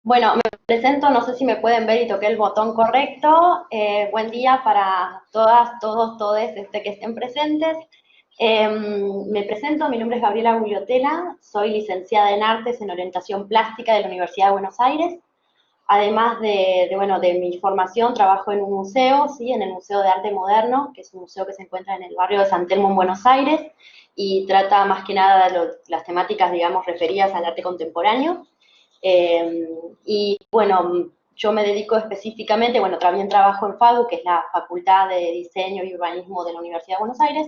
Bueno, me presento, no sé si me pueden ver y toqué el botón correcto. Buen día para todas, todos, todes que estén presentes. Me presento, mi nombre es Gabriela Gugliotela, soy licenciada en Artes en Orientación Plástica de la Universidad de Buenos Aires. Además bueno, de mi formación, trabajo en un museo, ¿sí? En el Museo de Arte Moderno, que es un museo que se encuentra en el barrio de San Telmo, en Buenos Aires, y trata más que nada las temáticas, digamos, referidas al arte contemporáneo. Y bueno, yo me dedico específicamente, bueno, también trabajo en FADU, que es la Facultad de Diseño y Urbanismo de la Universidad de Buenos Aires,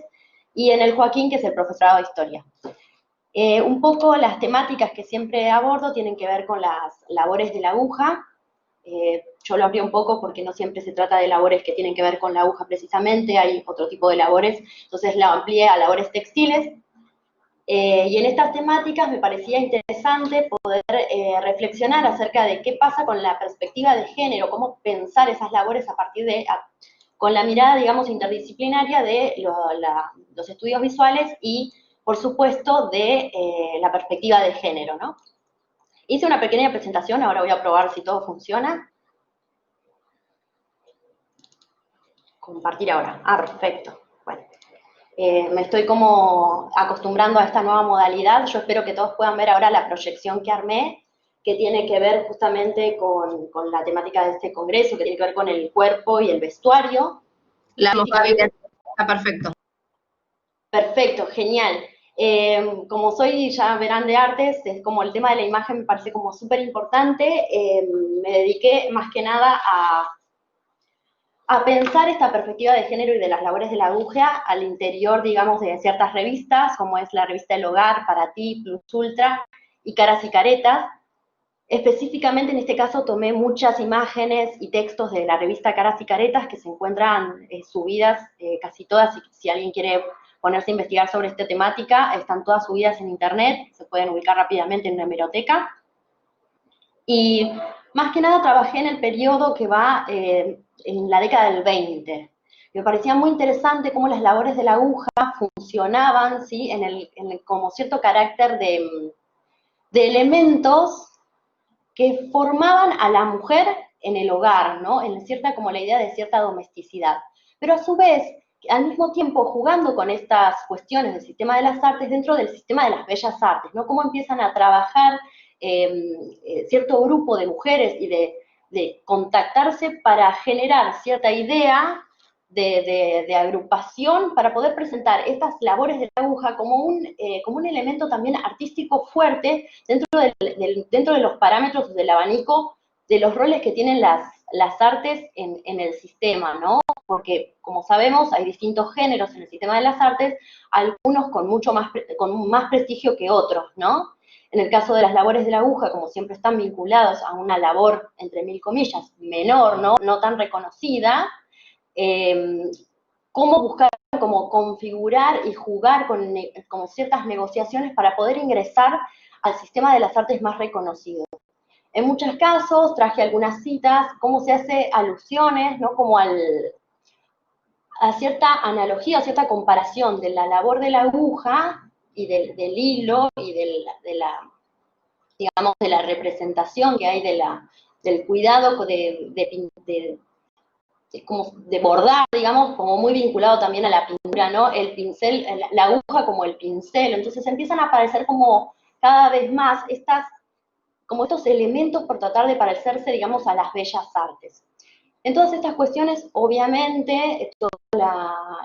y en el Joaquín, que es el Profesorado de Historia. Un poco las temáticas que siempre abordo tienen que ver con las labores de la aguja. Yo lo amplío un poco porque no siempre se trata de labores que tienen que ver con la aguja precisamente, hay otro tipo de labores, entonces la amplié a labores textiles. Y en estas temáticas me parecía interesante poder reflexionar acerca de qué pasa con la perspectiva de género, cómo pensar esas labores a partir con la mirada, digamos, interdisciplinaria de los estudios visuales y, por supuesto, de la perspectiva de género, ¿no? Hice una pequeña presentación, ahora voy a probar si todo funciona. Compartir ahora. Ah, perfecto. Bueno. Me estoy como acostumbrando a esta nueva modalidad. Yo espero que todos puedan ver ahora la proyección que armé, que tiene que ver justamente con la temática de este congreso, que tiene que ver con el cuerpo y el vestuario. La vamos a ver, está perfecto. Perfecto, genial. Como soy, ya verán, de artes, es como el tema de la imagen me parece como súper importante. Me dediqué más que nada a pensar esta perspectiva de género y de las labores de la aguja al interior, digamos, de ciertas revistas, como es la revista El Hogar, Para Ti, Plus Ultra y Caras y Caretas. Específicamente en este caso tomé muchas imágenes y textos de la revista Caras y Caretas que se encuentran subidas casi todas, si alguien quiere ponerse a investigar sobre esta temática, están todas subidas en internet, se pueden ubicar rápidamente en una hemeroteca. Y más que nada trabajé en el periodo que va en la década del 20. Me parecía muy interesante cómo las labores de la aguja funcionaban, ¿sí? Como cierto carácter de elementos que formaban a la mujer en el hogar, ¿no? En cierta, como la idea de cierta domesticidad. Pero a su vez, al mismo tiempo jugando con estas cuestiones del sistema de las artes dentro del sistema de las bellas artes, ¿no? Cómo empiezan a trabajar cierto grupo de mujeres y de contactarse para generar cierta idea de agrupación para poder presentar estas labores de la aguja como un elemento también artístico fuerte dentro de los parámetros del abanico de los roles que tienen las artes en el sistema, ¿no? Porque, como sabemos, hay distintos géneros en el sistema de las artes, algunos con más prestigio que otros, ¿no? En el caso de las labores de la aguja, como siempre están vinculados a una labor, entre mil comillas, menor, ¿no? No tan reconocida, cómo buscar, cómo configurar y jugar con ciertas negociaciones para poder ingresar al sistema de las artes más reconocido. En muchos casos traje algunas citas, cómo se hace alusiones, ¿no? Como a cierta analogía, a cierta comparación de la labor de la aguja y del hilo y digamos, de la representación que hay del cuidado como de bordar, digamos, como muy vinculado también a la pintura, ¿no? El pincel, la aguja como el pincel, entonces empiezan a aparecer como cada vez más como estos elementos por tratar de parecerse, digamos, a las bellas artes. En todas estas cuestiones, obviamente, todas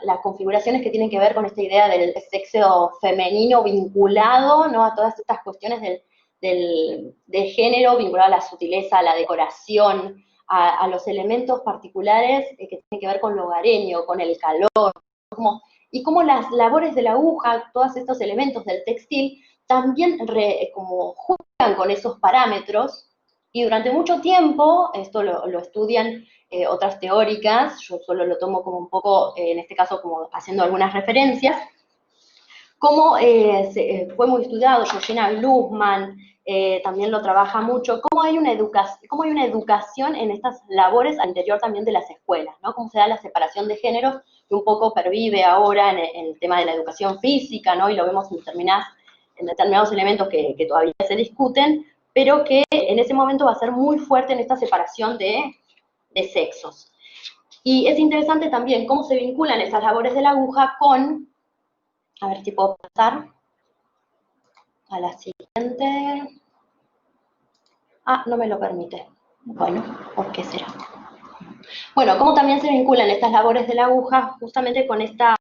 las configuraciones que tienen que ver con esta idea del sexo femenino vinculado, ¿no? A todas estas cuestiones de género, vinculado a la sutileza, a la decoración, a los elementos particulares que tienen que ver con lo hogareño, con el calor, y cómo las labores de la aguja, todos estos elementos del textil, también como juegan con esos parámetros, y durante mucho tiempo, esto lo estudian otras teóricas, yo solo lo tomo como un poco, en este caso como haciendo algunas referencias, cómo fue muy estudiado, Georgina Glucksmann también lo trabaja mucho, cómo hay una educación en estas labores al interior también de las escuelas, ¿no? Cómo se da la separación de géneros que un poco pervive ahora en el tema de la educación física, ¿no? Y lo vemos en determinados elementos que todavía se discuten, pero que en ese momento va a ser muy fuerte en esta separación de sexos. Y es interesante también cómo se vinculan esas labores de la aguja con, a ver si puedo pasar a la siguiente. Ah, no me lo permite. Bueno, ¿por qué será? Bueno, cómo también se vinculan estas labores de la aguja justamente con esta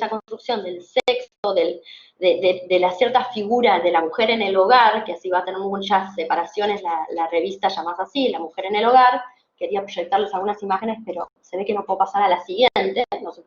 construcción del sexo, de la cierta figura de la mujer en el hogar, que así va a tener muchas separaciones la revista llamada así, La Mujer en el Hogar. Quería proyectarles algunas imágenes, pero se ve que no puedo pasar a la siguiente, no sé.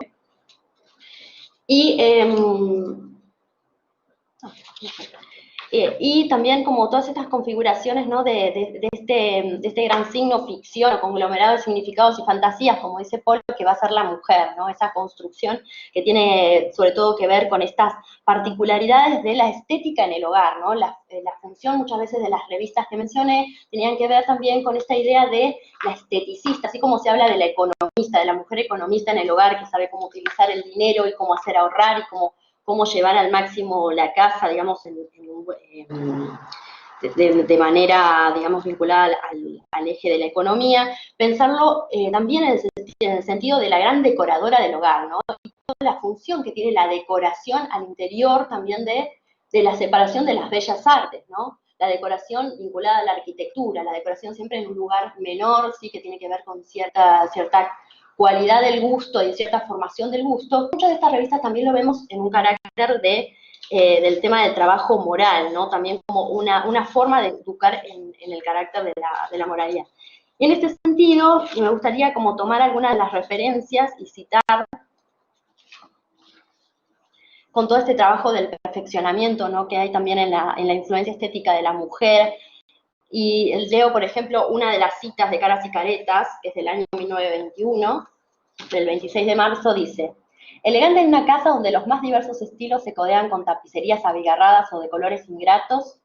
Y también como todas estas configuraciones, ¿no?, de este gran signo ficción o conglomerado de significados y fantasías, como dice Paul, que va a ser la mujer, ¿no? Esa construcción que tiene sobre todo que ver con estas particularidades de la estética en el hogar, ¿no? La función muchas veces de las revistas que mencioné tenían que ver también con esta idea de la esteticista, así como se habla de la economista, de la mujer economista en el hogar, que sabe cómo utilizar el dinero y cómo hacer ahorrar y cómo llevar al máximo la casa, digamos, de manera, digamos, vinculada al eje de la economía, pensarlo también en el sentido de la gran decoradora del hogar, ¿no? Y toda la función que tiene la decoración al interior también de la separación de las bellas artes, ¿no? La decoración vinculada a la arquitectura, la decoración siempre en un lugar menor, sí, que tiene que ver con cierta cualidad del gusto y cierta formación del gusto. Muchas de estas revistas también lo vemos en un carácter del tema del trabajo moral, ¿no? También como una forma de educar en el carácter de la moralidad. Y en este sentido, me gustaría como tomar algunas de las referencias y citar con todo este trabajo del perfeccionamiento, ¿no?, que hay también en la influencia estética de la mujer. Y leo, por ejemplo, una de las citas de Caras y Caretas, que es del año 1921, del 26 de marzo, dice: elegante en una casa donde los más diversos estilos se codean con tapicerías abigarradas o de colores ingratos.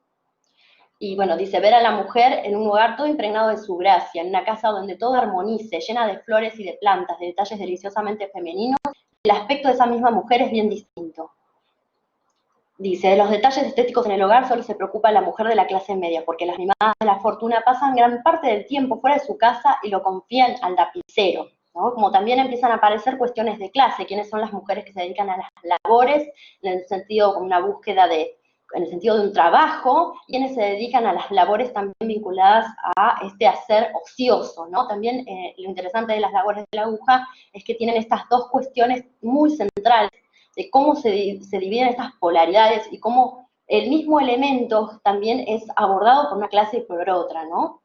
Y bueno, dice, ver a la mujer en un hogar todo impregnado de su gracia, en una casa donde todo armonice, llena de flores y de plantas, de detalles deliciosamente femeninos, el aspecto de esa misma mujer es bien distinto. Dice, de los detalles estéticos en el hogar solo se preocupa la mujer de la clase media, porque las mimadas de la fortuna pasan gran parte del tiempo fuera de su casa y lo confían al tapicero, ¿no? Como también empiezan a aparecer cuestiones de clase, quiénes son las mujeres que se dedican a las labores, en el sentido como una búsqueda en el sentido de un trabajo, y quienes se dedican a las labores también vinculadas a este hacer ocioso, ¿no? También lo interesante de las labores de la aguja es que tienen estas dos cuestiones muy centrales, de cómo se dividen estas polaridades y cómo el mismo elemento también es abordado por una clase y por otra, ¿no?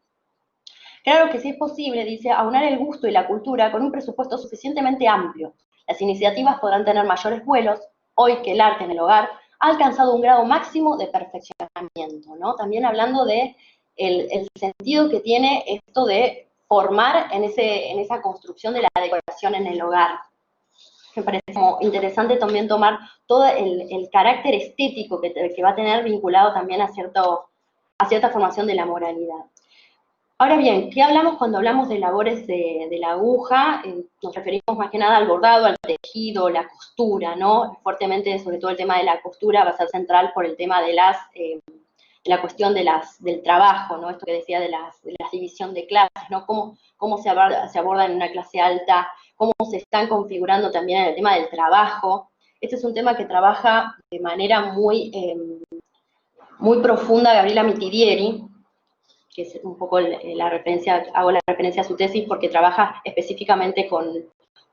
Claro que sí es posible, dice, aunar el gusto y la cultura con un presupuesto suficientemente amplio. Las iniciativas podrán tener mayores vuelos, hoy que el arte en el hogar ha alcanzado un grado máximo de perfeccionamiento, ¿no? También hablando de el sentido que tiene esto de formar en esa construcción de la decoración en el hogar. Me parece como interesante también tomar todo el carácter estético que va a tener vinculado también a cierta formación de la moralidad. Ahora bien, ¿qué hablamos cuando hablamos de labores de la aguja? Nos referimos más que nada al bordado, al tejido, la costura, ¿no? Fuertemente, sobre todo el tema de la costura va a ser central por el tema de la cuestión del trabajo, ¿no? Esto que decía de la división de clases, ¿no? Cómo se aborda en una clase alta, cómo se están configurando también en el tema del trabajo. Este es un tema que trabaja de manera muy profunda Gabriela Mitidieri, que es un poco la referencia, hago la referencia a su tesis porque trabaja específicamente con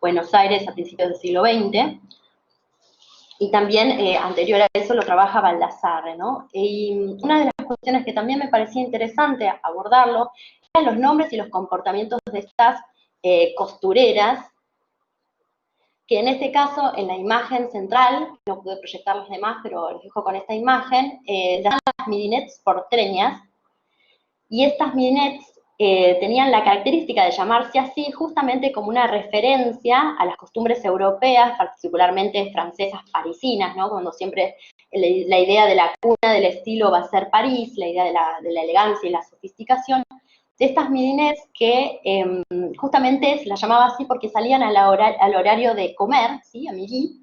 Buenos Aires a principios del siglo XX, y también anterior a eso lo trabaja Baldassarre, ¿no? Y una de las cuestiones que también me parecía interesante abordarlo eran los nombres y los comportamientos de estas costureras, que en este caso, en la imagen central, no pude proyectar los demás, pero los dejo con esta imagen, las midinets porteñas, y estas midinets tenían la característica de llamarse así justamente como una referencia a las costumbres europeas, particularmente francesas parisinas, ¿no? Cuando siempre la idea de la cuna del estilo va a ser París, la idea de la elegancia y la sofisticación, de estas midinets que justamente se las llamaba así porque salían al horario de comer, ¿sí? A midi,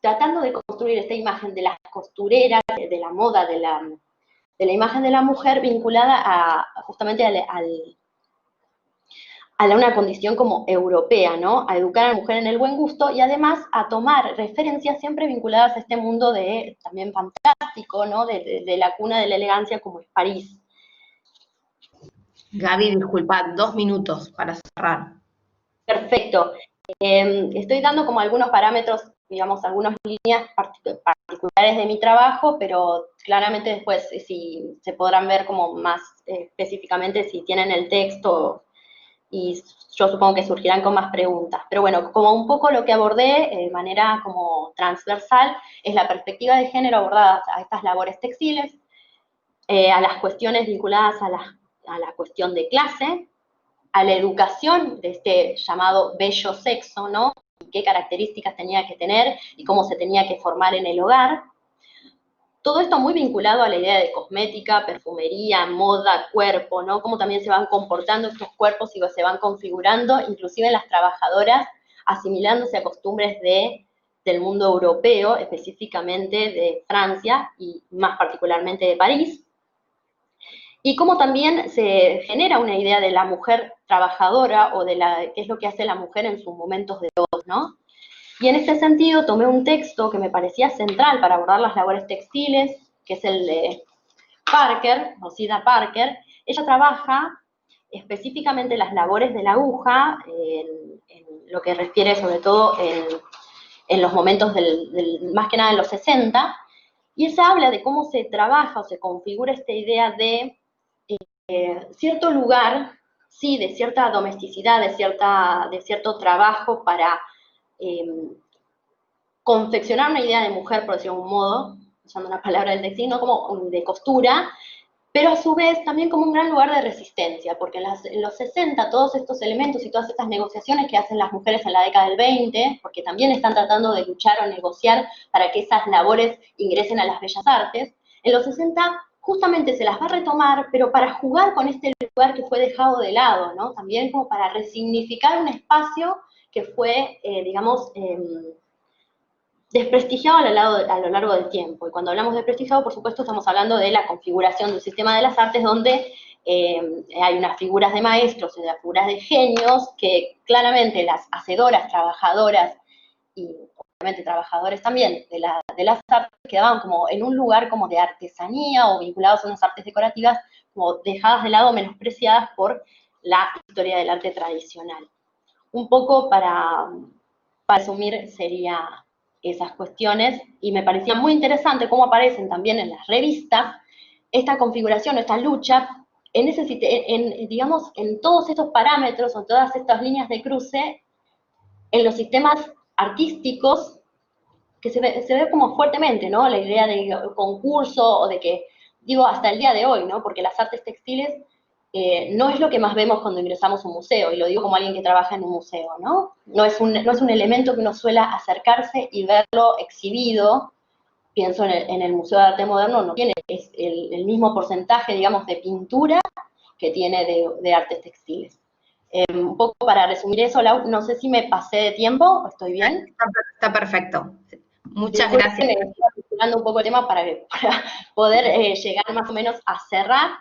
tratando de construir esta imagen de las costureras, de la moda, de la imagen de la mujer vinculada justamente a una condición como europea, ¿no? A educar a la mujer en el buen gusto y además a tomar referencias siempre vinculadas a este mundo de también fantástico, ¿no? De la cuna de la elegancia como es París. Gaby, disculpa, 2 minutos para cerrar. Perfecto. Estoy dando como algunos parámetros, digamos, algunas líneas particulares de mi trabajo, pero claramente después si se podrán ver como más específicamente si tienen el texto y yo supongo que surgirán con más preguntas. Pero bueno, como un poco lo que abordé de manera como transversal es la perspectiva de género abordada a estas labores textiles, a las cuestiones vinculadas a la cuestión de clase, a la educación de este llamado bello sexo, ¿no? Y qué características tenía que tener y cómo se tenía que formar en el hogar. Todo esto muy vinculado a la idea de cosmética, perfumería, moda, cuerpo, ¿no? Cómo también se van comportando estos cuerpos y se van configurando, inclusive las trabajadoras asimilándose a costumbres del mundo europeo, específicamente de Francia y más particularmente de París. Y cómo también se genera una idea de la mujer trabajadora o de qué es lo que hace la mujer en sus momentos de voz, ¿no? Y en este sentido tomé un texto que me parecía central para abordar las labores textiles, que es el de Parker, Rosida Parker. Ella trabaja específicamente las labores de la aguja, en lo que refiere sobre todo en los momentos más que nada en los 60, y ella habla de cómo se trabaja o se configura esta idea de cierto lugar, sí, de cierta domesticidad, de cierto trabajo para confeccionar una idea de mujer, por decirlo de algún modo, usando una palabra del textil, no como de costura, pero a su vez también como un gran lugar de resistencia, porque en los 60 todos estos elementos y todas estas negociaciones que hacen las mujeres en la década del 20, porque también están tratando de luchar o negociar para que esas labores ingresen a las bellas artes, en los 60 justamente se las va a retomar, pero para jugar con este lugar que fue dejado de lado, ¿no? También como para resignificar un espacio que fue, digamos, desprestigiado a lo largo del tiempo. Y cuando hablamos de desprestigiado, por supuesto, estamos hablando de la configuración de un sistema de las artes donde hay unas figuras de maestros y unas figuras de genios que claramente las hacedoras, trabajadoras y obviamente trabajadores también de las artes quedaban como en un lugar como de artesanía o vinculados a unas artes decorativas como dejadas de lado, menospreciadas por la historia del arte tradicional. Un poco para resumir sería esas cuestiones y me parecía muy interesante cómo aparecen también en las revistas esta configuración, esta lucha digamos, en todos estos parámetros o todas estas líneas de cruce en los sistemas artísticos que se ve como fuertemente, ¿no? La idea de concurso o de que, digo, hasta el día de hoy, ¿no? Porque las artes textiles no es lo que más vemos cuando ingresamos a un museo, y lo digo como alguien que trabaja en un museo, ¿no? No es un elemento que uno suela acercarse y verlo exhibido. Pienso en el Museo de Arte Moderno, no tiene el mismo porcentaje, digamos, de pintura que tiene de artes textiles. Un poco para resumir eso, Lau, no sé si me pasé de tiempo, ¿estoy bien? Está perfecto. Muchas Disculpen, gracias. estoy articulando un poco el tema para poder llegar más o menos a cerrar.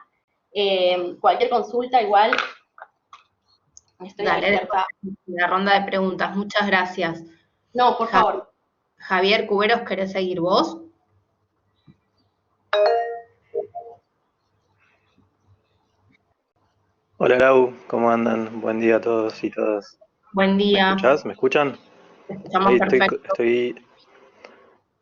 Cualquier consulta igual estoy abierta. La ronda de preguntas. Muchas gracias. No, por favor. Javier Cuberos, ¿querés seguir vos? Hola Lau, ¿cómo andan? Buen día a todos y todas. Buen ¿Me día. escuchás? ¿Me escuchan? Te escuchamos Ahí perfecto.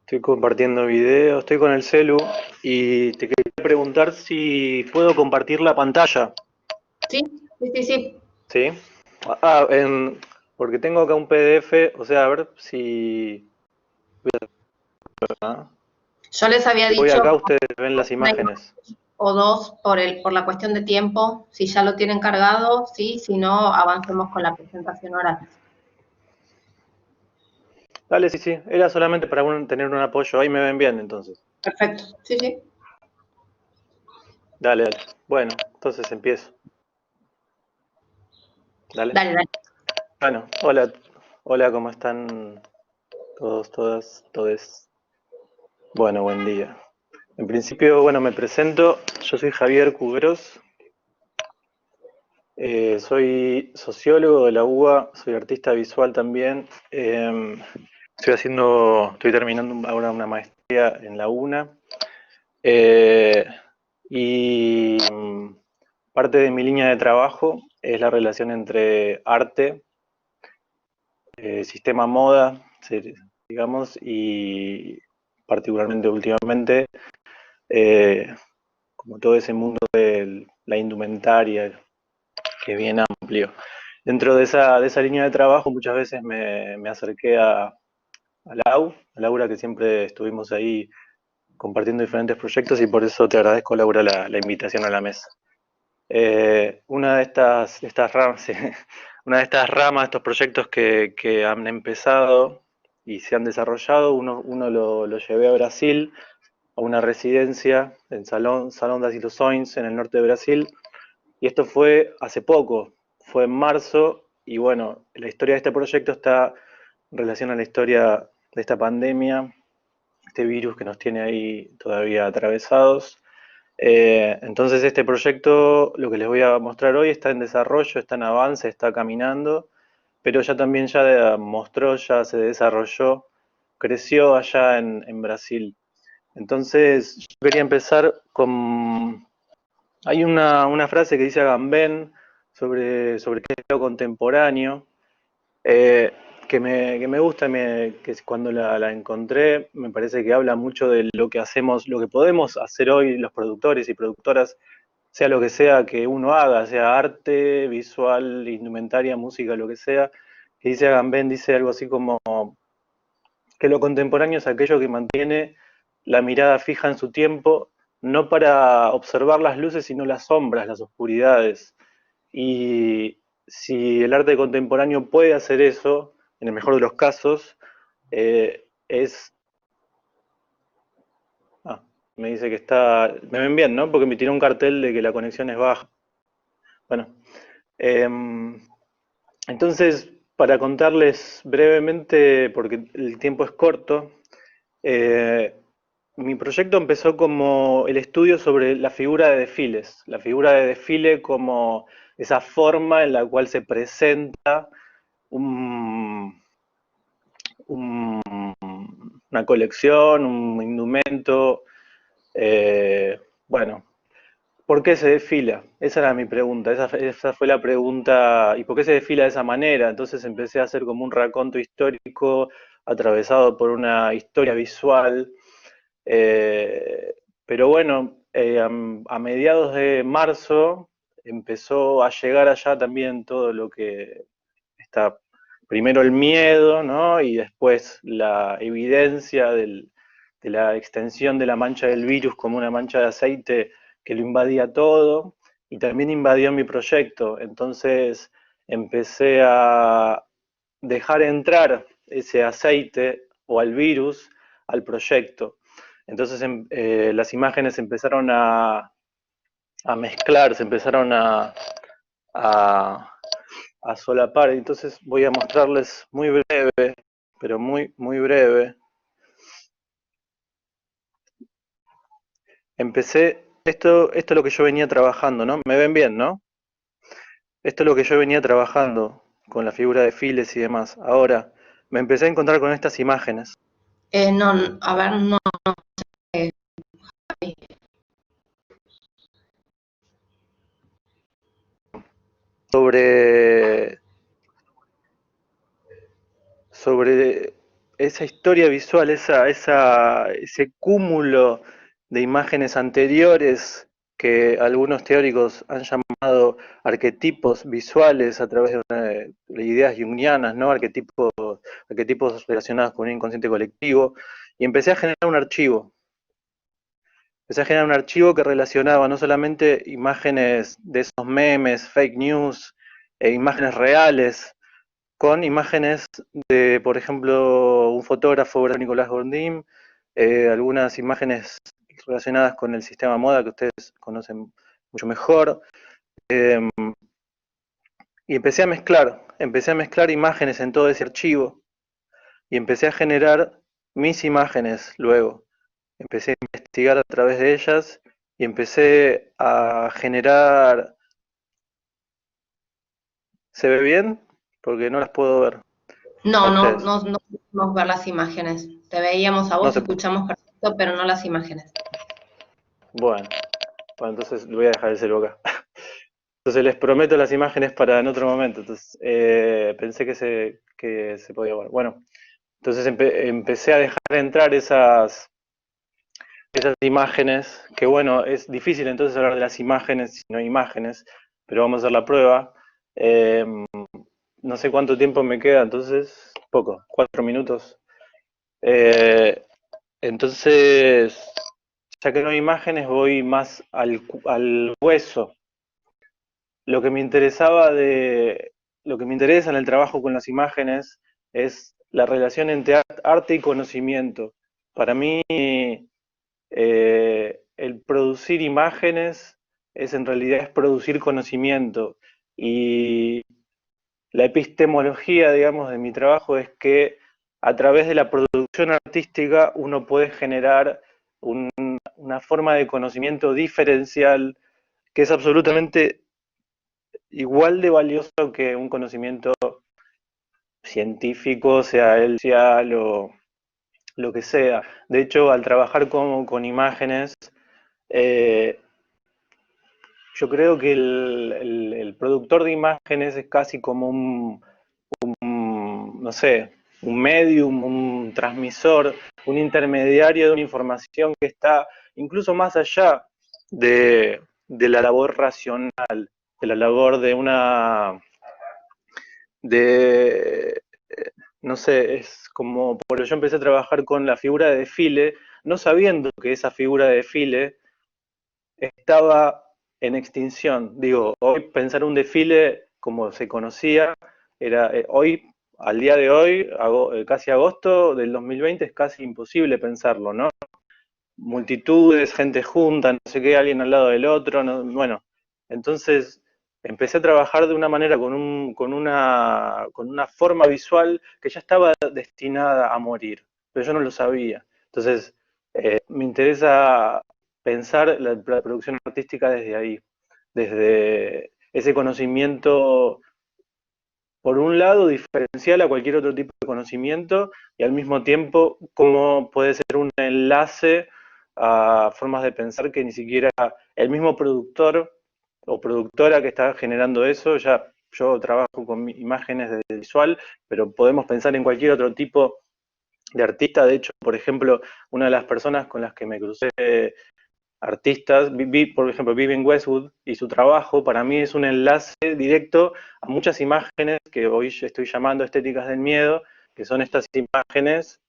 estoy compartiendo video, estoy con el celu y te quería preguntar si puedo compartir la pantalla. Sí. ¿Sí? Ah, porque tengo acá un PDF, o sea, a ver si... Yo les había Si voy dicho acá, ustedes ven las una imágenes. o dos por la cuestión de tiempo. Si ya lo tienen cargado, sí. Si no, avancemos con la presentación oral. Dale, sí, sí, era solamente para tener un apoyo. Ahí me ven bien, entonces. Perfecto. Sí. Dale. Bueno, entonces empiezo. Dale. Bueno, hola, ¿cómo están todos, todas, todes? Bueno, buen día. En principio, bueno, me presento. Yo soy Javier Cuberos. Soy sociólogo de la UBA, soy artista visual también. Estoy terminando ahora una maestría en la UNA. Eh, y parte de mi línea de trabajo es la relación entre arte, sistema moda, digamos, y particularmente últimamente, eh, como todo ese mundo de la indumentaria, que es bien amplio. Dentro de esa línea de trabajo muchas veces me acerqué a Laura, que siempre estuvimos ahí compartiendo diferentes proyectos y por eso te agradezco, Laura, la invitación a la mesa. Una de estas ramas, sí, una de estas ramas, estos proyectos que han empezado y se han desarrollado, uno lo llevé a Brasil, a una residencia en Salón das Ilusões, en el norte de Brasil, y esto fue hace poco, fue en marzo, y bueno, la historia de este proyecto está en relación a la historia de esta pandemia, este virus que nos tiene ahí todavía atravesados. Entonces este proyecto, lo que les voy a mostrar hoy, está en desarrollo, está en avance, está caminando, pero ya también ya mostró, ya se desarrolló, creció allá en Brasil. Entonces yo quería empezar con... Hay una frase que dice Agamben sobre qué es lo contemporáneo, eh, que me gusta, que cuando la encontré, me parece que habla mucho de lo que hacemos, lo que podemos hacer hoy los productores y productoras, sea lo que sea que uno haga, sea arte, visual, indumentaria, música, lo que sea, que dice Agamben, dice algo así como que lo contemporáneo es aquello que mantiene la mirada fija en su tiempo, no para observar las luces, sino las sombras, las oscuridades. Y si el arte contemporáneo puede hacer eso, en el mejor de los casos, es... Ah, me dice que está... Me ven bien, ¿no? Porque me tiró un cartel de que la conexión es baja. Bueno, eh, entonces, para contarles brevemente, porque el tiempo es corto, eh, mi proyecto empezó como el estudio sobre la figura de desfiles, la figura de desfile como esa forma en la cual se presenta un, una colección, un indumento. eh, bueno, ¿por qué se desfila? Esa era mi pregunta, esa fue la pregunta, ¿y por qué se desfila de esa manera? Entonces empecé a hacer como un raconto histórico atravesado por una historia visual. Eh, pero bueno, a mediados de marzo empezó a llegar allá también todo lo que está, primero el miedo, ¿no? Y después la evidencia de la extensión de la mancha del virus como una mancha de aceite que lo invadía todo y también invadió mi proyecto. Entonces empecé a dejar entrar ese aceite o al virus al proyecto. Entonces las imágenes empezaron a mezclar, se empezaron a, a solapar. Entonces voy a mostrarles muy breve, pero muy breve. Esto es lo que yo venía trabajando, ¿no? ¿Me ven bien, no? Esto es lo que yo venía trabajando con la figura de Files y demás. Ahora, me empecé a encontrar con estas imágenes. No, a ver, no. Sobre sobre esa historia visual, ese cúmulo de imágenes anteriores que algunos teóricos han llamado arquetipos visuales a través de ideas junguianas, ¿no? Arquetipos relacionados con un inconsciente colectivo, y empecé a generar un archivo. Empecé a generar un archivo que relacionaba no solamente imágenes de esos memes, fake news, e imágenes reales, con imágenes de, por ejemplo, un fotógrafo, Nicolás Gondim, algunas imágenes relacionadas con el sistema moda que ustedes conocen mucho mejor, eh, y empecé a mezclar imágenes en todo ese archivo, y empecé a generar mis imágenes luego. empecé a investigar a través de ellas y empecé a generar... ¿Se ve bien? Porque no las puedo ver a No, ustedes. no podemos ver las imágenes. Te veíamos a No vos, se... escuchamos perfecto, pero no las imágenes. Bueno, entonces voy a dejar el celu acá. Entonces les prometo las imágenes para en otro momento. Entonces pensé que se podía ver. Bueno, entonces empecé a dejar entrar esas imágenes, que bueno, es difícil entonces hablar de las imágenes si no hay imágenes, pero vamos a hacer la prueba. Eh, no sé cuánto tiempo me queda, entonces, poco, 4 minutos. Eh, entonces, ya que no hay imágenes, voy más al hueso. Lo que me lo que me interesa en el trabajo con las imágenes es la relación entre arte y conocimiento. Para mí, el producir imágenes es en realidad es producir conocimiento, y la epistemología, digamos, de mi trabajo es que a través de la producción artística uno puede generar una forma de conocimiento diferencial que es absolutamente igual de valioso que un conocimiento científico, sea él social o lo que sea. De hecho, al trabajar con imágenes, eh, yo creo que el productor de imágenes es casi como no sé, un medium, un transmisor, un intermediario de una información que está incluso más allá de la labor racional, de la labor de de, no sé, es como, por yo empecé a trabajar con la figura de desfile, no sabiendo que esa figura de desfile estaba en extinción. Digo, hoy pensar un desfile como se conocía, era hoy, al día de hoy, casi agosto del 2020, es casi imposible pensarlo, ¿no? Multitudes, gente junta, no sé qué, alguien al lado del otro, no, bueno, entonces empecé a trabajar de una manera con una forma visual que ya estaba destinada a morir, pero yo no lo sabía. Entonces, me interesa pensar la producción artística desde ahí, desde ese conocimiento, por un lado, diferencial a cualquier otro tipo de conocimiento, y al mismo tiempo cómo puede ser un enlace a formas de pensar que ni siquiera el mismo productor o productora que está generando eso, ya yo trabajo con imágenes de visual, pero podemos pensar en cualquier otro tipo de artista. De hecho, por ejemplo, una de las personas con las que me crucé, artistas, por ejemplo, Vivian Westwood, y su trabajo para mí es un enlace directo a muchas imágenes que hoy estoy llamando estéticas del miedo, que son estas imágenes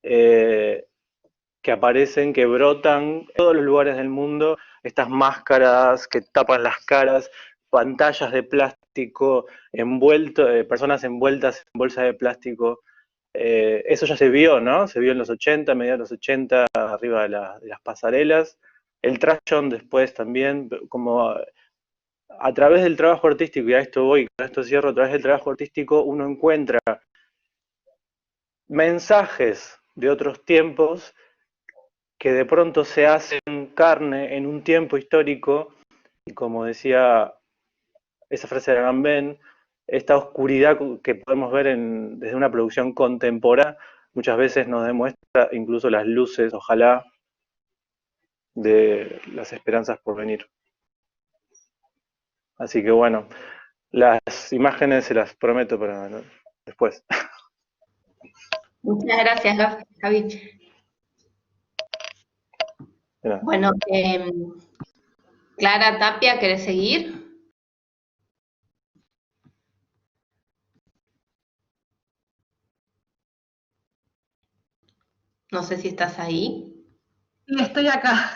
eh, que aparecen, que brotan en todos los lugares del mundo, estas máscaras que tapan las caras, pantallas de plástico, personas envueltas en bolsas de plástico. Eso ya se vio, ¿no? Se vio en los 80, mediados de los 80, arriba de las pasarelas. El trash-on después también, como a través del trabajo artístico, y a esto voy, con esto cierro, a través del trabajo artístico uno encuentra mensajes de otros tiempos que de pronto se hacen carne en un tiempo histórico, y como decía esa frase de Agamben, esta oscuridad que podemos ver desde una producción contemporánea, muchas veces nos demuestra incluso las luces, ojalá, de las esperanzas por venir. Así que bueno, las imágenes se las prometo para después. Muchas gracias, Javi. Bueno, Clara Tapia, ¿querés seguir? No sé si estás ahí. Sí, estoy acá.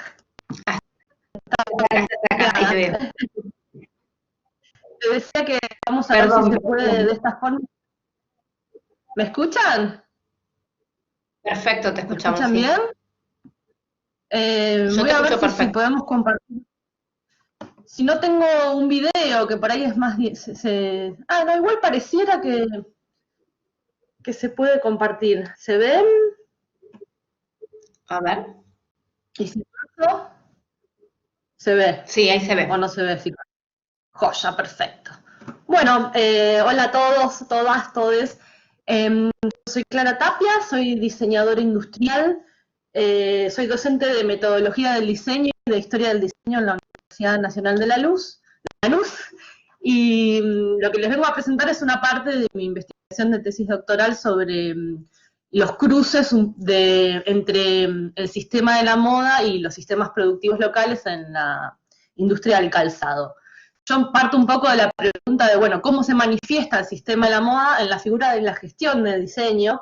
Ahí te veo. Te decía que vamos a ver si se puede de esta forma. ¿Me escuchan? Perfecto, te ¿Me escuchamos. escuchan bien? Voy a ver si podemos compartir. Si no tengo un video, que por ahí es más... no, igual pareciera que se puede compartir. ¿Se ven? A ver. Y si paso, se ve. Sí, ahí se ve. O no se ve, sí. Joya, perfecto. Bueno, hola a todos, todas, todes. Soy Clara Tapia, soy diseñadora industrial, soy docente de metodología del diseño y de historia del diseño en la Universidad Nacional de Lanús, y lo que les vengo a presentar es una parte de mi investigación de tesis doctoral sobre los cruces entre el sistema de la moda y los sistemas productivos locales en la industria del calzado. Yo parto un poco de la pregunta de, bueno, ¿cómo se manifiesta el sistema de la moda en la figura de la gestión de diseño?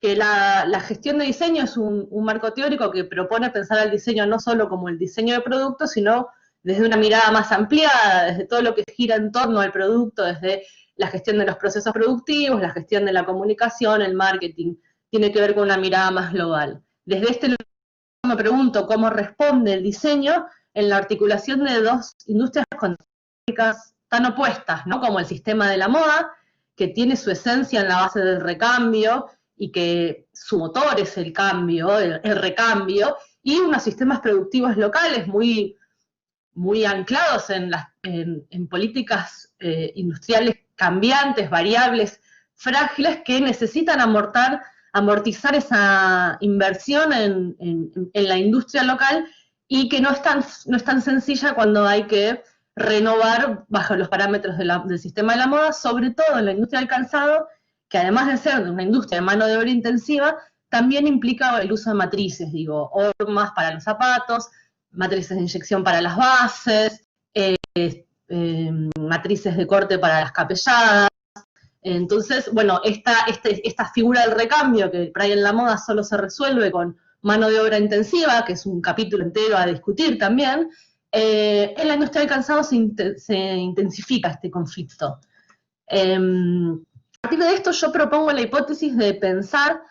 Que la gestión de diseño es un marco teórico que propone pensar al diseño no solo como el diseño de productos, sino desde una mirada más ampliada, desde todo lo que gira en torno al producto, desde la gestión de los procesos productivos, la gestión de la comunicación, el marketing, tiene que ver con una mirada más global. Desde este lugar me pregunto cómo responde el diseño en la articulación de dos industrias tan opuestas, ¿no? Como el sistema de la moda, que tiene su esencia en la base del recambio y que su motor es el cambio, el recambio, y unos sistemas productivos locales muy, muy anclados en políticas industriales cambiantes, variables, frágiles, que necesitan amortizar esa inversión en la industria local y que no es tan sencilla cuando hay que renovar bajo los parámetros del sistema de la moda, sobre todo en la industria del calzado, que además de ser una industria de mano de obra intensiva, también implica el uso de matrices, digo, hormas para los zapatos, matrices de inyección para las bases, matrices de corte para las capelladas. Entonces, bueno, esta figura del recambio, que por ahí en la moda solo se resuelve con mano de obra intensiva, que es un capítulo entero a discutir también, en la industria del calzado se intensifica este conflicto. A partir de esto yo propongo la hipótesis de pensar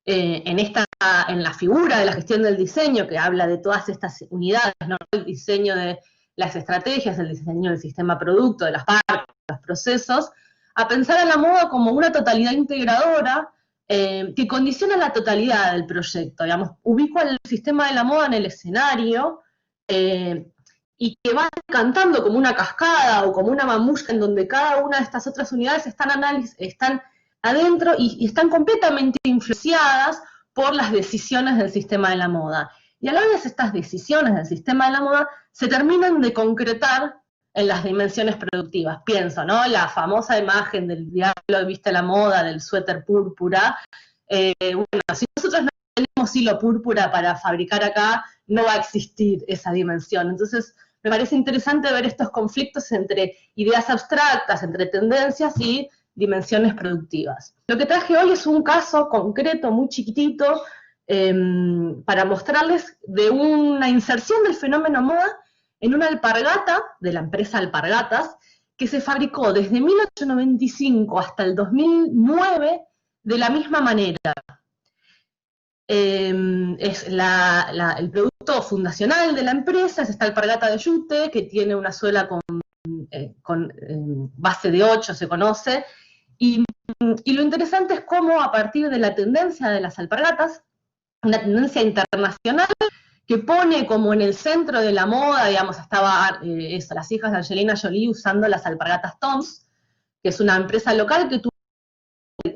en la figura de la gestión del diseño, que habla de todas estas unidades, ¿no? El diseño de las estrategias, el diseño del sistema producto, de las partes, de los procesos, a pensar en la moda como una totalidad integradora que condiciona la totalidad del proyecto. Digamos, ubico el sistema de la moda en el escenario y que va cantando como una cascada o como una mamushka en donde cada una de estas otras unidades están adentro y están completamente influenciadas por las decisiones del sistema de la moda. Y a la vez estas decisiones del sistema de la moda se terminan de concretar en las dimensiones productivas. Pienso, ¿no? La famosa imagen del diablo viste la moda, del suéter púrpura. Bueno, si nosotros no tenemos hilo púrpura para fabricar acá, no va a existir esa dimensión. Entonces, me parece interesante ver estos conflictos entre ideas abstractas, entre tendencias y dimensiones productivas. Lo que traje hoy es un caso concreto, muy chiquitito, para mostrarles de una inserción del fenómeno moda en una alpargata de la empresa Alpargatas, que se fabricó desde 1895 hasta el 2009 de la misma manera. Es el producto fundacional de la empresa, es esta alpargata de yute, que tiene una suela con base de 8, se conoce, y lo interesante es cómo a partir de la tendencia de las alpargatas, una tendencia internacional que pone como en el centro de la moda, digamos, estaba las hijas de Angelina Jolie usando las alpargatas Toms, que es una empresa local que tuvo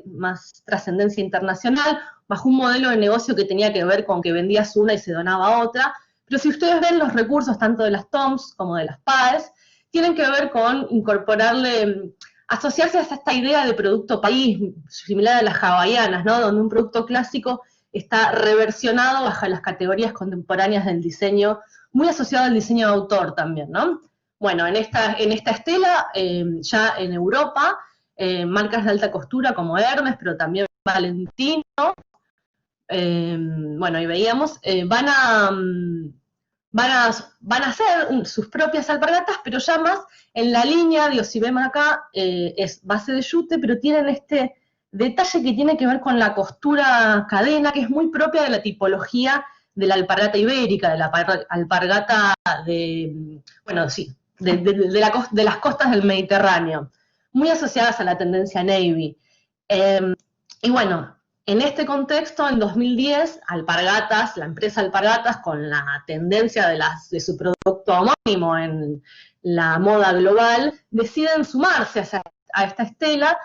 más trascendencia internacional, bajo un modelo de negocio que tenía que ver con que vendías una y se donaba otra, pero si ustedes ven los recursos tanto de las Toms como de las Paes, tienen que ver con incorporarle, asociarse a esta idea de producto país, similar a las hawaianas, ¿no? Donde un producto clásico está reversionado bajo las categorías contemporáneas del diseño, muy asociado al diseño de autor también, ¿no? Bueno, en esta estela, ya en Europa, marcas de alta costura como Hermes, pero también Valentino, bueno, y veíamos, van a hacer sus propias alpargatas, pero ya más en la línea, digo, si vemos acá, es base de yute, pero tienen este detalle que tiene que ver con la costura cadena, que es muy propia de la tipología de la alpargata ibérica, de la alpargata de, bueno, sí, de las costas del Mediterráneo, muy asociadas a la tendencia navy. Y bueno, En este contexto, en 2010, Alpargatas, la empresa Alpargatas, con la tendencia de su producto homónimo en la moda global, deciden sumarse a esta estela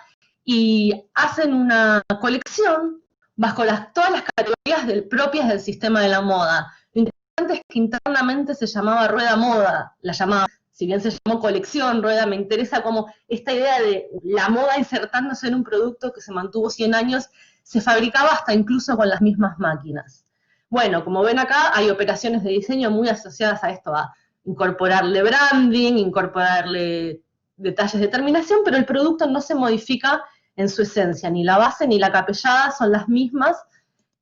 y hacen una colección bajo todas las categorías propias del sistema de la moda. Lo interesante es que internamente se llamaba Rueda Moda, la llamaba, si bien se llamó colección, Rueda, me interesa como esta idea de la moda insertándose en un producto que se mantuvo 100 años, se fabricaba hasta incluso con las mismas máquinas. Bueno, como ven acá, hay operaciones de diseño muy asociadas a esto, a incorporarle branding, incorporarle detalles de terminación, pero el producto no se modifica en su esencia, ni la base ni la capellada son las mismas.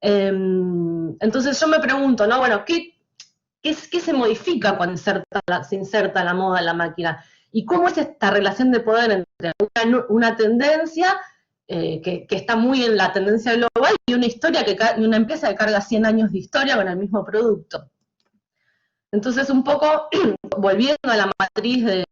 Entonces yo me pregunto, ¿no? Bueno, ¿qué se modifica cuando se inserta la moda en la máquina? ¿Y cómo es esta relación de poder entre una tendencia que está muy en la tendencia global y una empresa que carga 100 años de historia con el mismo producto? Entonces, un poco, volviendo a la matriz de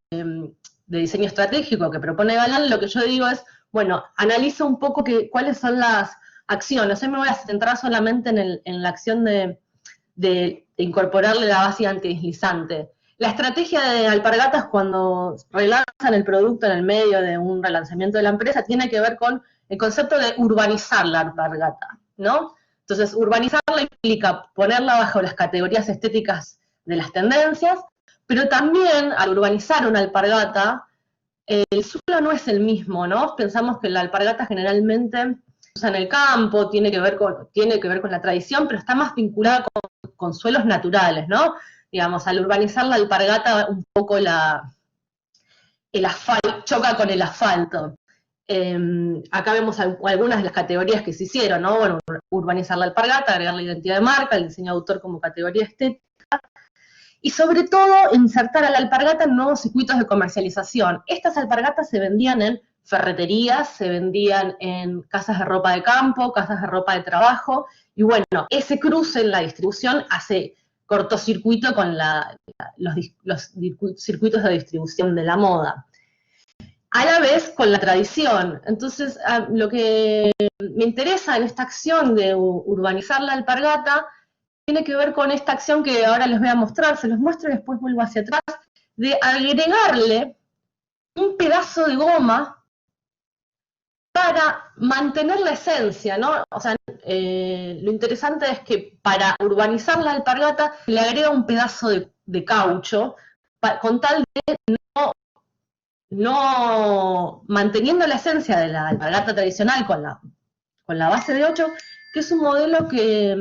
diseño estratégico que propone Galán, lo que yo digo es, bueno, analiza un poco cuáles son las acciones. Hoy me voy a centrar solamente en la acción de incorporarle la base antideslizante. La estrategia de Alpargatas cuando relanzan el producto en el medio de un relanzamiento de la empresa tiene que ver con el concepto de urbanizar la alpargata, ¿no? Entonces, urbanizarla implica ponerla bajo las categorías estéticas de las tendencias, pero también al urbanizar una alpargata, el suelo no es el mismo, ¿no? Pensamos que la alpargata generalmente se usa en el campo, tiene que ver con la tradición, pero está más vinculada con suelos naturales, ¿no? Digamos, al urbanizar la alpargata, un poco el asfalto, choca con el asfalto. Acá vemos algunas de las categorías que se hicieron, ¿no? Bueno, urbanizar la alpargata, agregar la identidad de marca, el diseño de autor como categoría estética, y sobre todo insertar a la alpargata en nuevos circuitos de comercialización. Estas alpargatas se vendían en ferreterías, se vendían en casas de ropa de campo, casas de ropa de trabajo, y bueno, ese cruce en la distribución hace cortocircuito con los circuitos de distribución de la moda. A la vez con la tradición. Entonces, lo que me interesa en esta acción de urbanizar la alpargata tiene que ver con esta acción que ahora les voy a mostrar, se los muestro y después vuelvo hacia atrás, de agregarle un pedazo de goma para mantener la esencia, ¿no? O sea, lo interesante es que para urbanizar la alpargata le agrega un pedazo de caucho, con tal de no manteniendo la esencia de la alpargata tradicional con la base de 8, que es un modelo que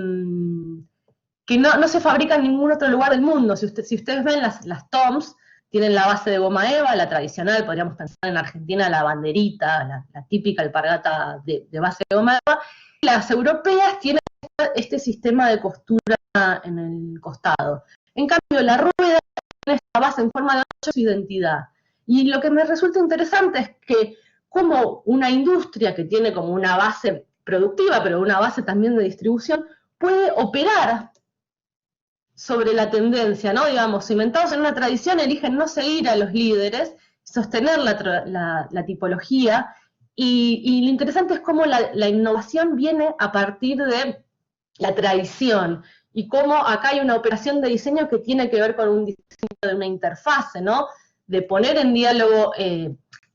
no se fabrica en ningún otro lugar del mundo. Si ustedes ven las TOMS, tienen la base de goma eva, la tradicional, podríamos pensar en Argentina la banderita, la típica alpargata de base de goma eva. Las europeas tienen este sistema de costura en el costado. En cambio, la rueda tiene esta base en forma de 8, su identidad. Y lo que me resulta interesante es que como una industria que tiene como una base productiva, pero una base también de distribución, puede operar sobre la tendencia, ¿no? Digamos, cimentados en una tradición, eligen no seguir a los líderes, sostener la tipología, y lo interesante es cómo la innovación viene a partir de la tradición, y cómo acá hay una operación de diseño que tiene que ver con un diseño de una interfase, ¿no? De poner en diálogo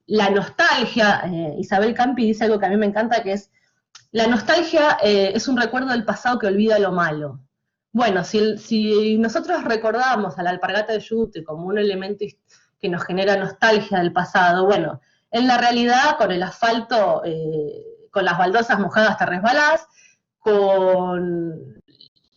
la nostalgia. Isabel Campi dice algo que a mí me encanta, que es, la nostalgia es un recuerdo del pasado que olvida lo malo. Bueno, si nosotros recordamos a la alpargata de yute como un elemento que nos genera nostalgia del pasado, bueno, en la realidad con el asfalto, con las baldosas mojadas te resbalás, con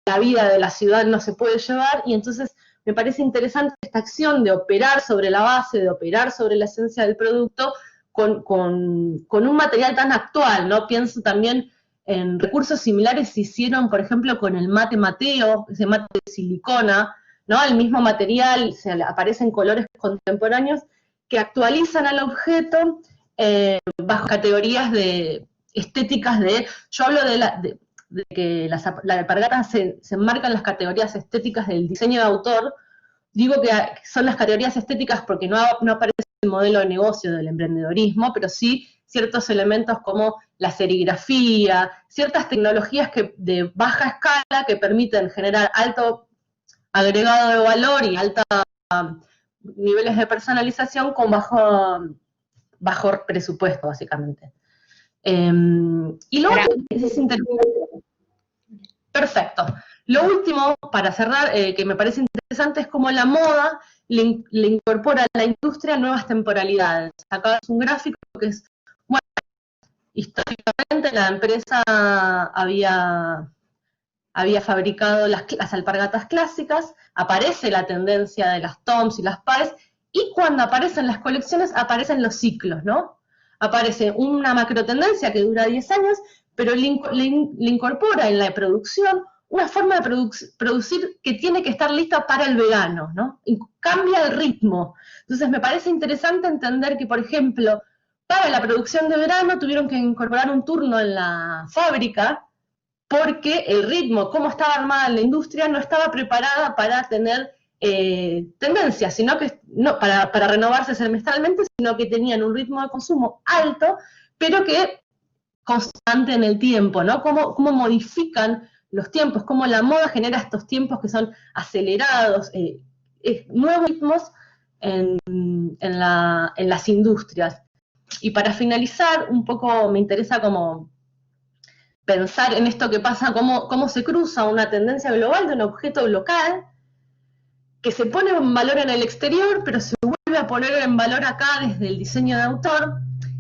la vida de la ciudad no se puede llevar, y entonces me parece interesante esta acción de operar sobre la base, de operar sobre la esencia del producto con un material tan actual, ¿no? Pienso también en recursos similares se hicieron, por ejemplo, con el mate Mateo, ese mate de silicona, ¿no? El mismo material, aparecen colores contemporáneos que actualizan al objeto bajo categorías estéticas yo hablo de que la alpargata se enmarca en las categorías estéticas del diseño de autor. Digo que son las categorías estéticas porque no aparece el modelo de negocio del emprendedorismo, pero sí ciertos elementos como la serigrafía, ciertas tecnologías de baja escala que permiten generar alto agregado de valor y altos niveles de personalización con bajo presupuesto, básicamente. Y luego es interesante. Perfecto. Lo último, para cerrar, que me parece interesante, es cómo la moda le incorpora a la industria nuevas temporalidades. Acá es un gráfico que es, bueno, históricamente la empresa había fabricado las alpargatas clásicas, aparece la tendencia de las toms y las pies, y cuando aparecen las colecciones aparecen los ciclos, ¿no? Aparece una macro tendencia que dura 10 años, pero le incorpora en la producción una forma de producir que tiene que estar lista para el verano, ¿no? Y cambia el ritmo. Entonces me parece interesante entender que, por ejemplo, para la producción de verano tuvieron que incorporar un turno en la fábrica porque el ritmo, cómo estaba armada la industria, no estaba preparada para tener tendencias, sino que no para renovarse semestralmente, sino que tenían un ritmo de consumo alto, pero que constante en el tiempo, ¿no? Cómo modifican los tiempos, cómo la moda genera estos tiempos que son acelerados, nuevos ritmos en las industrias. Y para finalizar, un poco me interesa como pensar en esto que pasa, cómo se cruza una tendencia global de un objeto local que se pone en valor en el exterior, pero se vuelve a poner en valor acá desde el diseño de autor.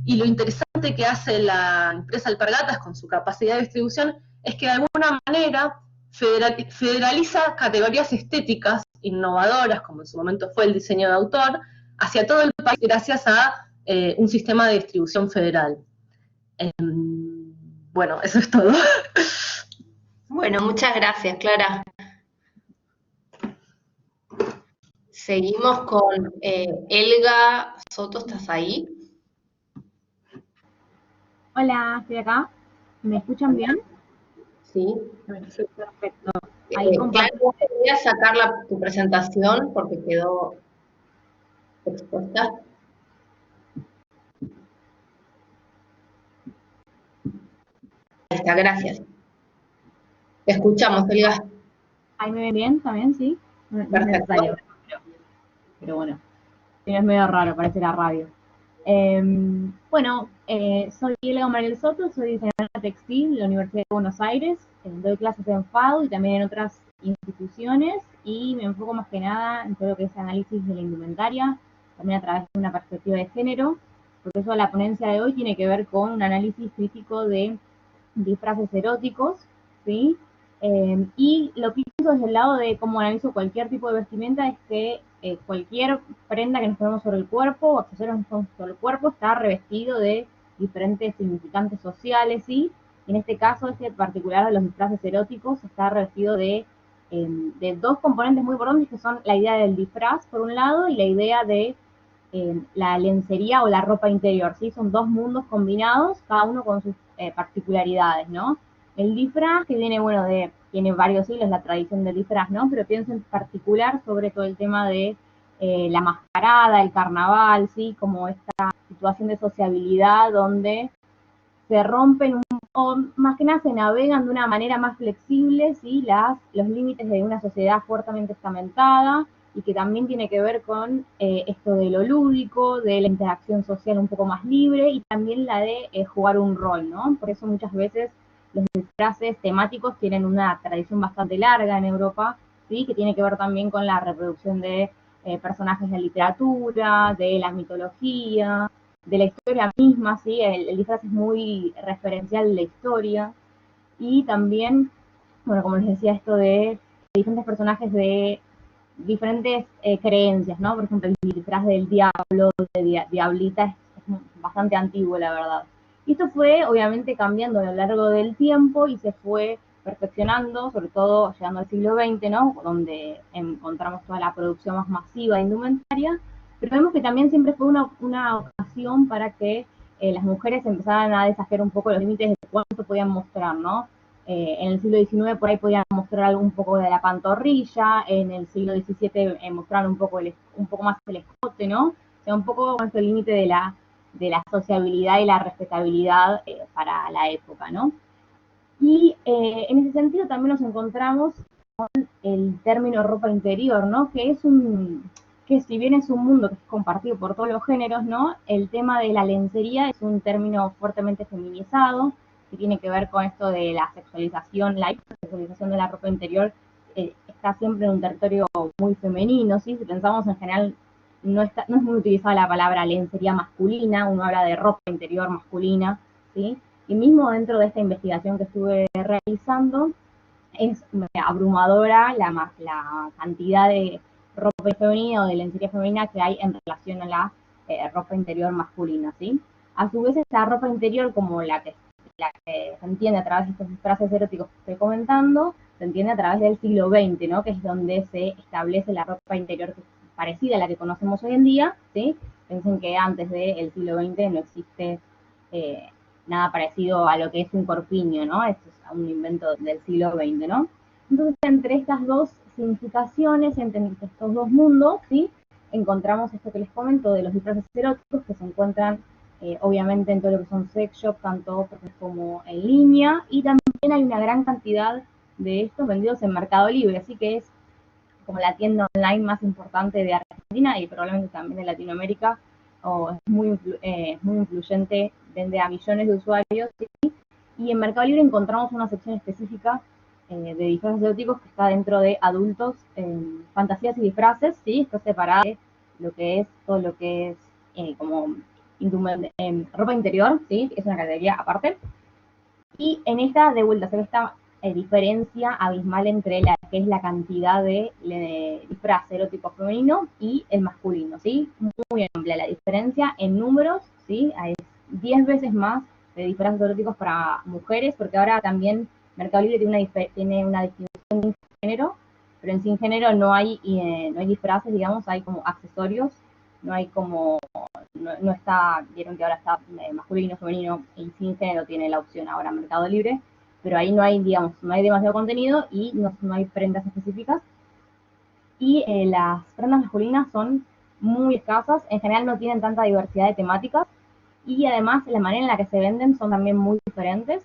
Y lo interesante que hace la empresa Alpargatas con su capacidad de distribución es que de alguna manera federaliza categorías estéticas innovadoras, como en su momento fue el diseño de autor, hacia todo el país gracias a un sistema de distribución federal. Bueno, eso es todo. Bueno, muchas gracias, Clara. Seguimos con Elga Soto, ¿estás ahí? Hola, estoy acá. ¿Me escuchan bien? Sí. Perfecto. Ahí Clara, voy a sacar tu presentación porque quedó expuesta. Ahí está, gracias. Te escuchamos, Elga. ¿Ahí me ven bien también? ¿Sí? No es Perfecto. necesario, pero bueno, si no es medio raro, parece la radio. Bueno, soy Elga Mariel Soto, soy diseñadora textil de la Universidad de Buenos Aires, doy clases en FAU y también en otras instituciones, y me enfoco más que nada en todo lo que es análisis de la indumentaria, también a través de una perspectiva de género, porque eso la ponencia de hoy tiene que ver con un análisis crítico de disfraces eróticos, ¿sí? Y lo que pienso desde el lado de cómo analizo cualquier tipo de vestimenta es que cualquier prenda que nos ponemos sobre el cuerpo o accesorios que nos ponemos sobre el cuerpo está revestido de diferentes significantes sociales, ¿sí? Y en este caso, este particular de los disfraces eróticos está revestido de dos componentes muy importantes, que son la idea del disfraz, por un lado, y la idea de la lencería o la ropa interior, ¿sí? Son dos mundos combinados, cada uno con sus particularidades, ¿no? El disfraz, que viene, bueno, tiene varios siglos la tradición del disfraz, ¿no? Pero pienso en particular sobre todo el tema de la mascarada, el carnaval, ¿sí? Como esta situación de sociabilidad donde se rompen o más que nada se navegan de una manera más flexible, ¿sí? Los límites de una sociedad fuertemente estamentada, y que también tiene que ver con esto de lo lúdico, de la interacción social un poco más libre, y también la de jugar un rol, ¿no? Por eso muchas veces los disfraces temáticos tienen una tradición bastante larga en Europa, ¿sí? Que tiene que ver también con la reproducción de personajes de literatura, de la mitología, de la historia misma, ¿sí? El disfraz es muy referencial de la historia, y también, bueno, como les decía, esto de diferentes personajes de diferentes creencias, ¿no? Por ejemplo, el disfraz del diablo, de Diablita, es bastante antiguo, la verdad. Y esto fue, obviamente, cambiando a lo largo del tiempo y se fue perfeccionando, sobre todo llegando al siglo XX, ¿no? Donde encontramos toda la producción más masiva de indumentaria, pero vemos que también siempre fue una ocasión para que las mujeres empezaran a desafiar un poco los límites de cuánto podían mostrar, ¿no? En el siglo XIX por ahí podían mostrar un poco de la pantorrilla, en el siglo XVII mostraron un poco más el escote, ¿no? O sea, un poco más el límite la sociabilidad y la respetabilidad para la época, ¿no? Y en ese sentido también nos encontramos con el término ropa interior, ¿no? Que si bien es un mundo que es compartido por todos los géneros, ¿no? El tema de la lencería es un término fuertemente feminizado, que tiene que ver con esto de la sexualización, la hipersexualización de la ropa interior, está siempre en un territorio muy femenino, ¿sí? Si pensamos en general, no es muy utilizada la palabra lencería masculina, uno habla de ropa interior masculina, ¿sí? Y mismo dentro de esta investigación que estuve realizando, es abrumadora la cantidad de ropa femenina o de lencería femenina que hay en relación a la ropa interior masculina, ¿sí? A su vez, esta ropa interior, como la que se entiende a través de estos disfraces eróticos que estoy comentando, se entiende a través del siglo XX, ¿no? Que es donde se establece la ropa interior parecida a la que conocemos hoy en día, ¿sí? Piensen que antes del siglo XX no existe nada parecido a lo que es un corpiño, ¿no? Esto es un invento del siglo XX, ¿no? Entonces, entre estas dos significaciones, entre estos dos mundos, ¿sí? Encontramos esto que les comento de los disfraces eróticos que se encuentran obviamente en todo lo que son sex shops, tanto como en línea, y también hay una gran cantidad de estos vendidos en Mercado Libre, así que es como la tienda online más importante de Argentina y probablemente también de Latinoamérica, o es muy influyente, vende a millones de usuarios, ¿sí? Y en Mercado Libre encontramos una sección específica de disfraces eróticos que está dentro de adultos, fantasías y disfraces, ¿sí? Está separado de lo que es todo lo que es como ropa interior, ¿sí? Es una categoría aparte. Y en esta, de vuelta, se ve esta diferencia abismal entre la que es la cantidad de disfraz erótico femenino y el masculino, ¿sí? Muy amplia la diferencia en números, ¿sí? Hay 10 veces más de disfraces eróticos para mujeres, porque ahora también Mercado Libre tiene una distinción de género, pero en sin género no hay disfraces, digamos, hay como accesorios, no hay como no está, vieron que ahora está masculino, femenino y sin género tiene la opción ahora Mercado Libre, pero ahí no hay, digamos, no hay demasiado contenido y no hay prendas específicas. Y las prendas masculinas son muy escasas, en general no tienen tanta diversidad de temáticas y además la manera en la que se venden son también muy diferentes.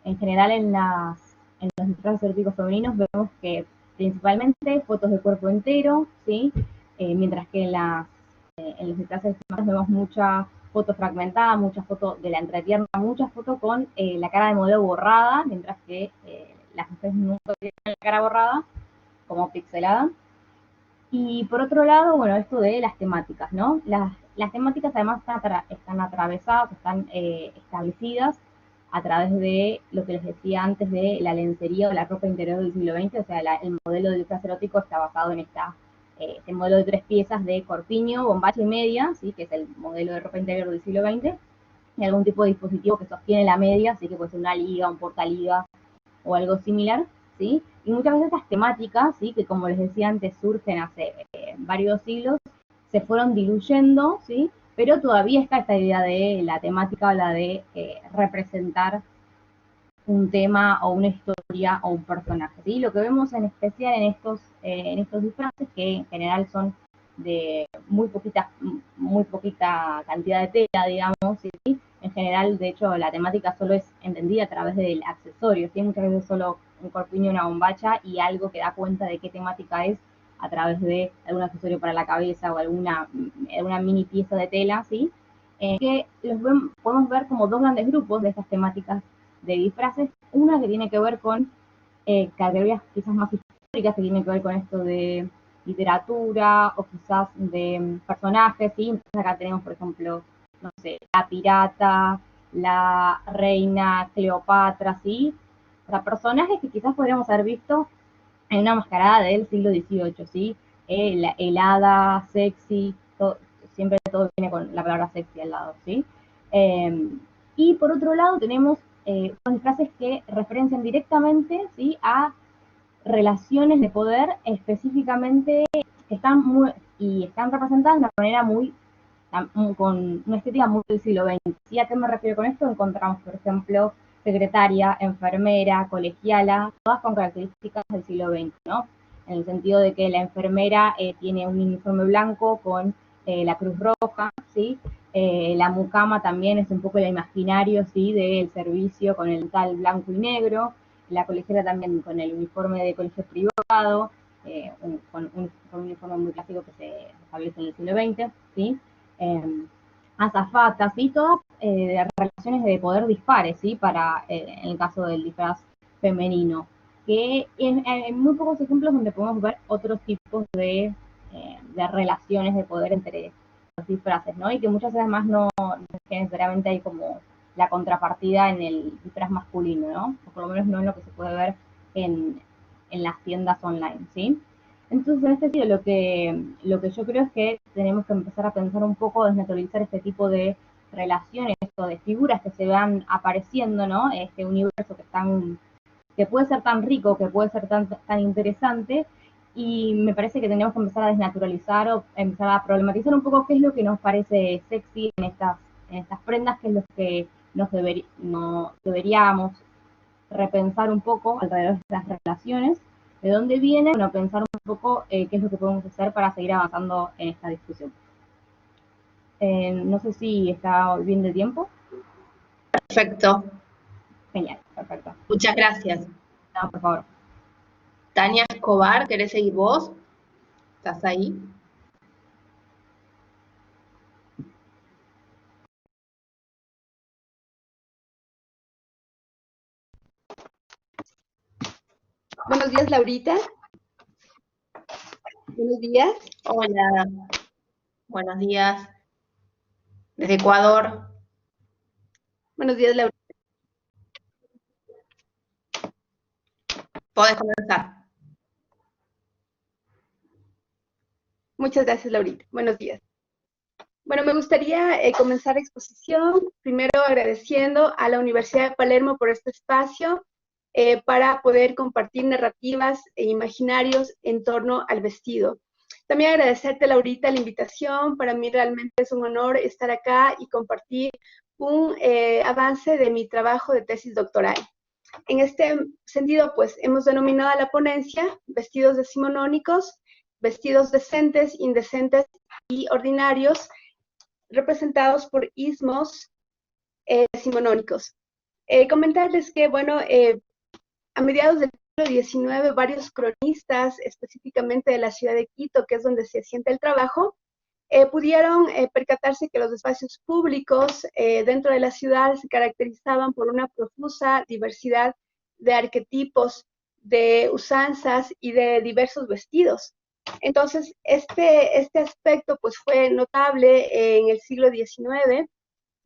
En general en los disfraces eróticos femeninos vemos que principalmente fotos de cuerpo entero, ¿sí? Mientras que en los disfraces femeninos vemos mucha foto fragmentada, muchas fotos de la entrepierna, muchas fotos con la cara de modelo borrada, mientras que las mujeres nunca tienen la cara borrada, como pixelada. Y por otro lado, bueno, esto de las temáticas, ¿no? Las temáticas además están atravesadas, están establecidas a través de lo que les decía antes de la lencería o la ropa interior del siglo XX, o sea, el modelo de disfraz erótico está basado en este modelo de 3 piezas de corpiño, bombacha y media, ¿sí? Que es el modelo de ropa interior del siglo XX, y algún tipo de dispositivo que sostiene la media, así que puede ser una liga, un portaliga o algo similar, ¿sí? Y muchas veces estas temáticas, ¿sí? Que como les decía antes surgen hace varios siglos, se fueron diluyendo, ¿sí? Pero todavía está esta idea de la temática o la de representar un tema o una historia o un personaje, ¿sí? Lo que vemos en especial en estos disfraces, que en general son de muy poquita cantidad de tela, digamos, ¿sí? En general, de hecho, la temática solo es entendida a través del accesorio, ¿sí? Muchas veces solo un corpiño, una bombacha y algo que da cuenta de qué temática es a través de algún accesorio para la cabeza o alguna mini pieza de tela, ¿sí? Que podemos ver como dos grandes grupos de estas temáticas de disfraces, una que tiene que ver con categorías quizás más históricas, que tiene que ver con esto de literatura o quizás de personajes, ¿sí? Entonces acá tenemos, por ejemplo, no sé, la pirata, la reina Cleopatra, ¿sí? O sea, personajes que quizás podríamos haber visto en una mascarada del siglo XVIII, ¿sí? El hada sexy, siempre todo viene con la palabra sexy al lado, ¿sí? Y por otro lado tenemos unos disfraces que referencian directamente, ¿sí? A relaciones de poder específicamente que están representadas de una manera con una estética muy del siglo XX. ¿Sí? ¿A qué me refiero con esto? Encontramos, por ejemplo, secretaria, enfermera, colegiala, todas con características del siglo XX, ¿no? En el sentido de que la enfermera tiene un uniforme blanco con la Cruz Roja, ¿sí? La mucama también es un poco el imaginario, ¿sí?, del servicio con el tal blanco y negro. La colegiala también con el uniforme de colegio privado, con un uniforme muy clásico que se establece en el siglo XX, ¿sí? Azafatas, ¿sí? Todas relaciones de poder dispares, ¿sí? Para, en el caso del disfraz femenino, que en muy pocos ejemplos donde podemos ver otros tipos de relaciones de poder entre los disfraces, ¿no? Y que muchas veces más no necesariamente hay como la contrapartida en el disfraz masculino, ¿no? O por lo menos no en lo que se puede ver en las tiendas online, ¿sí? Entonces, en este sentido, lo que yo creo es que tenemos que empezar a pensar un poco, desnaturalizar este tipo de relaciones o de figuras que se van apareciendo, ¿no? Este universo que puede ser tan rico, que puede ser tan interesante, y me parece que tenemos que empezar a desnaturalizar o empezar a problematizar un poco qué es lo que nos parece sexy en estas prendas, qué es lo que deberíamos repensar un poco alrededor de las relaciones, de dónde vienen, bueno, pensar un poco qué es lo que podemos hacer para seguir avanzando en esta discusión. No sé si está bien de tiempo. Perfecto. Genial, perfecto. Muchas gracias. No, por favor. Tania Escobar, ¿querés seguir vos? ¿Estás ahí? Buenos días, Laurita. Buenos días. Hola, buenos días. Desde Ecuador. Buenos días, Laurita. Podés comenzar. Muchas gracias, Laurita. Buenos días. Bueno, me gustaría comenzar la exposición, primero agradeciendo a la Universidad de Palermo por este espacio para poder compartir narrativas e imaginarios en torno al vestido. También agradecerte, Laurita, la invitación. Para mí realmente es un honor estar acá y compartir un avance de mi trabajo de tesis doctoral. En este sentido, pues, hemos denominado a la ponencia vestidos decimonónicos, vestidos decentes, indecentes y ordinarios, representados por ismos decimonónicos. Comentarles que, bueno, a mediados del siglo XIX, varios cronistas, específicamente de la ciudad de Quito, que es donde se asienta el trabajo, pudieron percatarse que los espacios públicos dentro de la ciudad se caracterizaban por una profusa diversidad de arquetipos, de usanzas y de diversos vestidos. Entonces, este aspecto pues, fue notable en el siglo XIX,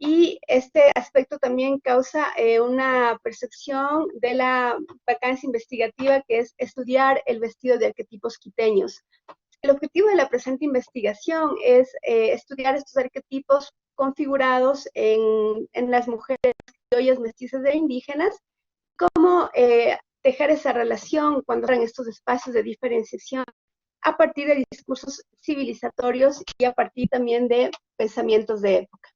y este aspecto también causa una percepción de la vacancia investigativa, que es estudiar el vestido de arquetipos quiteños. El objetivo de la presente investigación es estudiar estos arquetipos configurados en las mujeres criollas, mestizas e indígenas, cómo tejer esa relación cuando entran estos espacios de diferenciación a partir de discursos civilizatorios y a partir también de pensamientos de época.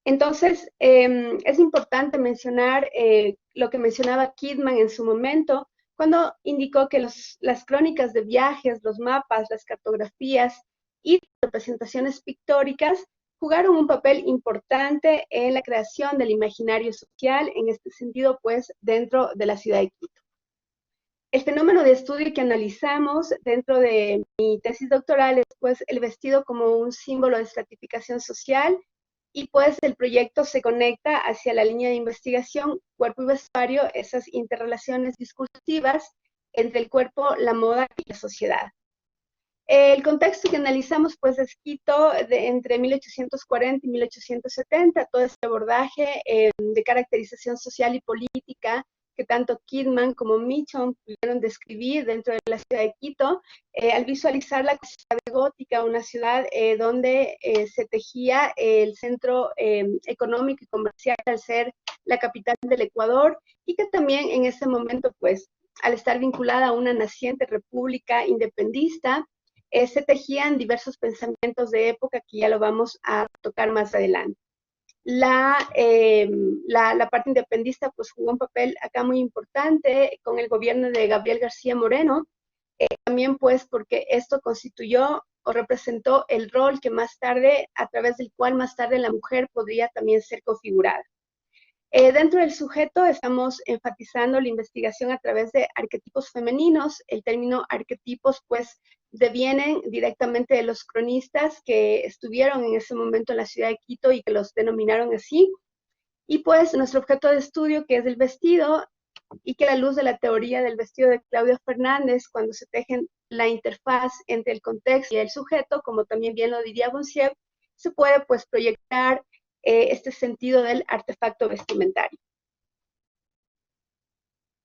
Entonces, es importante mencionar lo que mencionaba Kidman en su momento, cuando indicó que las crónicas de viajes, los mapas, las cartografías y representaciones pictóricas jugaron un papel importante en la creación del imaginario social, en este sentido, pues, dentro de la ciudad de Quito. El fenómeno de estudio que analizamos dentro de mi tesis doctoral es, pues, el vestido como un símbolo de estratificación social, y pues el proyecto se conecta hacia la línea de investigación cuerpo y vestuario, esas interrelaciones discursivas entre el cuerpo, la moda y la sociedad. El contexto que analizamos pues es Quito entre 1840 y 1870, todo este abordaje de caracterización social y política que tanto Kidman como Mitchum pudieron describir dentro de la ciudad de Quito, al visualizar la ciudad gótica, una ciudad donde se tejía el centro económico y comercial al ser la capital del Ecuador, y que también en ese momento, pues, al estar vinculada a una naciente república independista, se tejían diversos pensamientos de época que ya lo vamos a tocar más adelante. La parte independista pues jugó un papel acá muy importante con el gobierno de Gabriel García Moreno, también pues porque esto constituyó o representó el rol que más tarde, a través del cual más tarde la mujer podría también ser configurada. Dentro del sujeto estamos enfatizando la investigación a través de arquetipos femeninos. El término arquetipos pues devienen directamente de los cronistas que estuvieron en ese momento en la ciudad de Quito y que los denominaron así. Y pues nuestro objeto de estudio, que es el vestido, y que a la luz de la teoría del vestido de Claudio Fernández, cuando se tejen la interfaz entre el contexto y el sujeto, como también bien lo diría Boncier, se puede pues proyectar este sentido del artefacto vestimentario.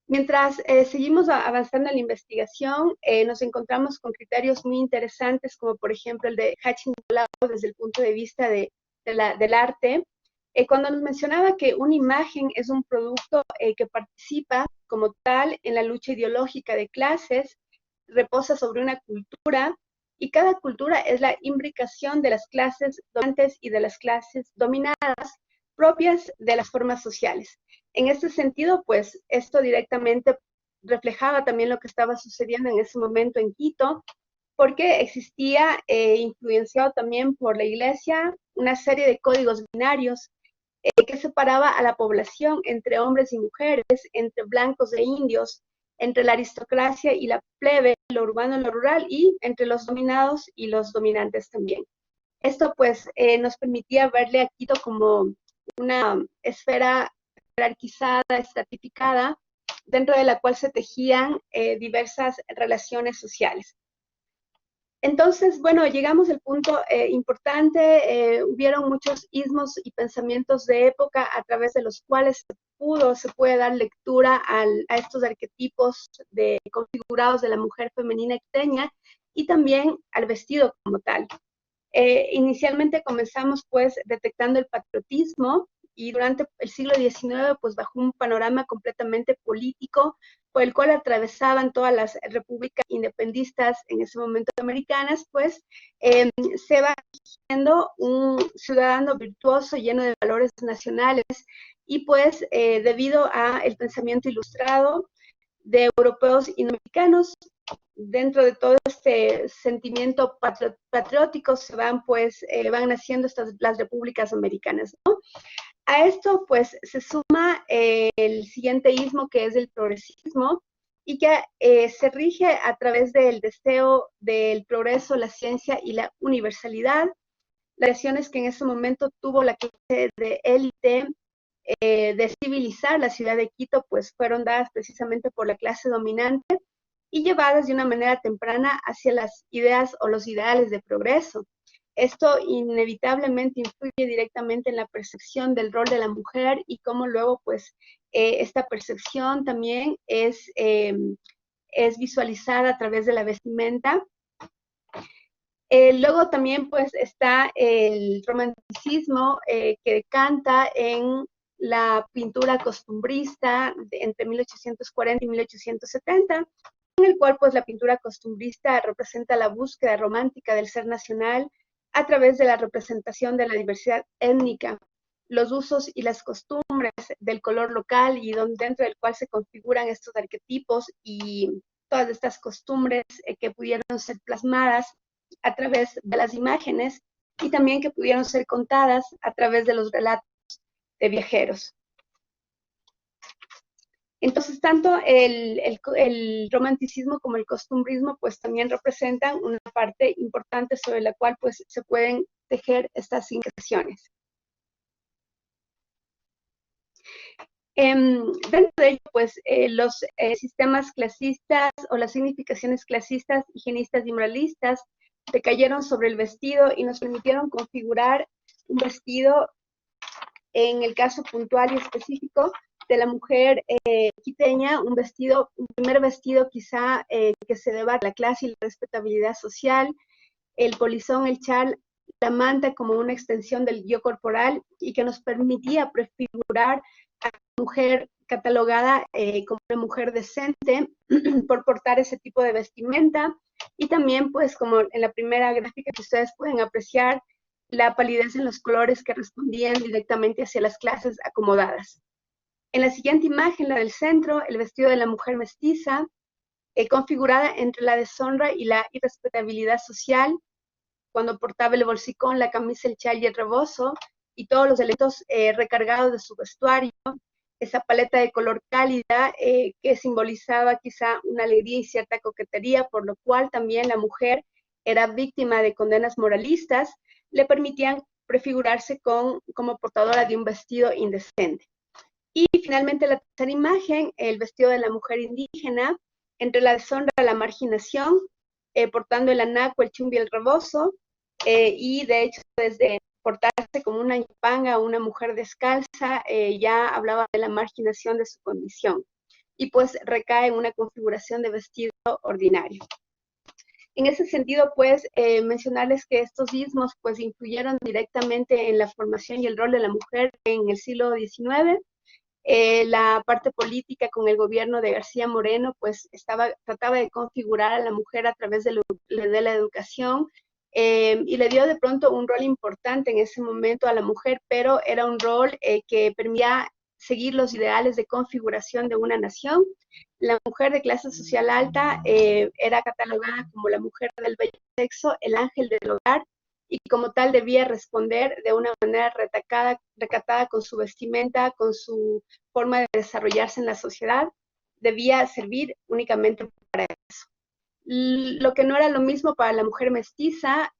Mientras seguimos avanzando en la investigación, nos encontramos con criterios muy interesantes, como por ejemplo el de Hachin desde el punto de vista del arte, cuando nos mencionaba que una imagen es un producto que participa como tal en la lucha ideológica de clases, reposa sobre una cultura, y cada cultura es la imbricación de las clases dominantes y de las clases dominadas propias de las formas sociales. En este sentido, pues, esto directamente reflejaba también lo que estaba sucediendo en ese momento en Quito, porque existía, influenciado también por la Iglesia, una serie de códigos binarios que separaba a la población entre hombres y mujeres, entre blancos e indios, entre la aristocracia y la plebe, lo urbano y lo rural, y entre los dominados y los dominantes también. Esto pues nos permitía verle a Quito como una esfera jerarquizada, estratificada, dentro de la cual se tejían diversas relaciones sociales. Entonces, bueno, llegamos al punto importante, hubieron muchos ismos y pensamientos de época a través de los cuales se puede dar lectura a estos arquetipos configurados de la mujer femenina quiteña y también al vestido como tal. Inicialmente comenzamos pues detectando el patriotismo y durante el siglo XIX pues bajo un panorama completamente político por el cual atravesaban todas las repúblicas independistas en ese momento americanas, pues se va siendo un ciudadano virtuoso lleno de valores nacionales y pues debido al pensamiento ilustrado de europeos y americanos, dentro de todo este sentimiento patriótico se van pues van naciendo las repúblicas americanas, ¿no? A esto pues se suma el siguiente ismo, que es el progresismo, y que se rige a través del deseo del progreso, la ciencia y la universalidad. Las lecciones que en ese momento tuvo la clase de élite de civilizar la ciudad de Quito pues fueron dadas precisamente por la clase dominante y llevadas de una manera temprana hacia las ideas o los ideales de progreso. Esto inevitablemente influye directamente en la percepción del rol de la mujer y cómo luego pues esta percepción también es visualizada a través de la vestimenta. Luego también pues está el romanticismo que decanta en la pintura costumbrista entre 1840 y 1870, en el cual pues la pintura costumbrista representa la búsqueda romántica del ser nacional a través de la representación de la diversidad étnica, los usos y las costumbres del color local y dentro del cual se configuran estos arquetipos y todas estas costumbres que pudieron ser plasmadas a través de las imágenes y también que pudieron ser contadas a través de los relatos de viajeros. Entonces, tanto el romanticismo como el costumbrismo, pues también representan una parte importante sobre la cual pues se pueden tejer estas significaciones. Dentro de ello, pues los sistemas clasistas o las significaciones clasistas, higienistas y moralistas recayeron sobre el vestido y nos permitieron configurar un vestido, en el caso puntual y específico de la mujer quiteña, un primer vestido quizá que se deba a la clase y la respetabilidad social, el polizón, el chal, la manta como una extensión del yo corporal y que nos permitía prefigurar a la mujer catalogada como una mujer decente por portar ese tipo de vestimenta y también pues como en la primera gráfica que ustedes pueden apreciar la palidez en los colores que respondían directamente hacia las clases acomodadas. En la siguiente imagen, la del centro, el vestido de la mujer mestiza, configurada entre la deshonra y la irrespetabilidad social, cuando portaba el bolsicón, la camisa, el chal y el rebozo, y todos los elementos recargados de su vestuario, esa paleta de color cálida que simbolizaba quizá una alegría y cierta coquetería, por lo cual también la mujer era víctima de condenas moralistas, le permitían prefigurarse como portadora de un vestido indecente. Y finalmente la tercera imagen, el vestido de la mujer indígena, entre la deshonra y la marginación, portando el anaco, el chumbi y el rebozo, y de hecho desde portarse como una ñipanga o una mujer descalza, ya hablaba de la marginación de su condición, y pues recae en una configuración de vestido ordinario. En ese sentido, pues, mencionarles que estos ismos, pues, influyeron directamente en la formación y el rol de la mujer en el siglo XIX. La parte política con el gobierno de García Moreno, pues, trataba de configurar a la mujer a través de la educación, y le dio de pronto un rol importante en ese momento a la mujer, pero era un rol que permitía seguir los ideales de configuración de una nación. La mujer de clase social alta era catalogada como la mujer del bello sexo, el ángel del hogar, y como tal debía responder de una manera recatada con su vestimenta, con su forma de desarrollarse en la sociedad, debía servir únicamente para eso. Lo que no era lo mismo para la mujer mestiza,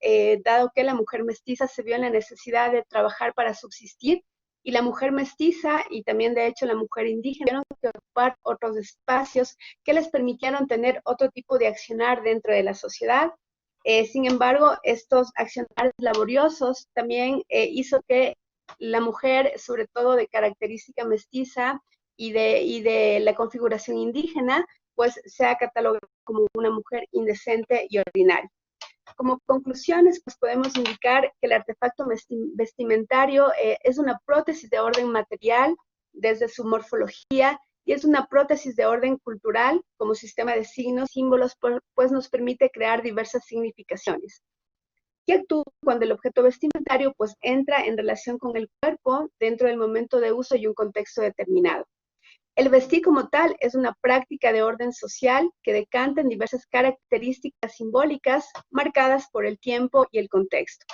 dado que la mujer mestiza se vio en la necesidad de trabajar para subsistir, y la mujer mestiza y también de hecho la mujer indígena tuvieron que ocupar otros espacios que les permitieron tener otro tipo de accionar dentro de la sociedad. Sin embargo, estos accionarios laboriosos también hizo que la mujer, sobre todo de característica mestiza y de la configuración indígena, pues sea catalogada como una mujer indecente y ordinaria. Como conclusiones, pues podemos indicar que el artefacto vestimentario es una prótesis de orden material desde su morfología, y es una prótesis de orden cultural como sistema de signos, símbolos, pues nos permite crear diversas significaciones. Y actúa cuando el objeto vestimentario pues entra en relación con el cuerpo dentro del momento de uso y un contexto determinado. El vestir como tal es una práctica de orden social que decanta en diversas características simbólicas marcadas por el tiempo y el contexto.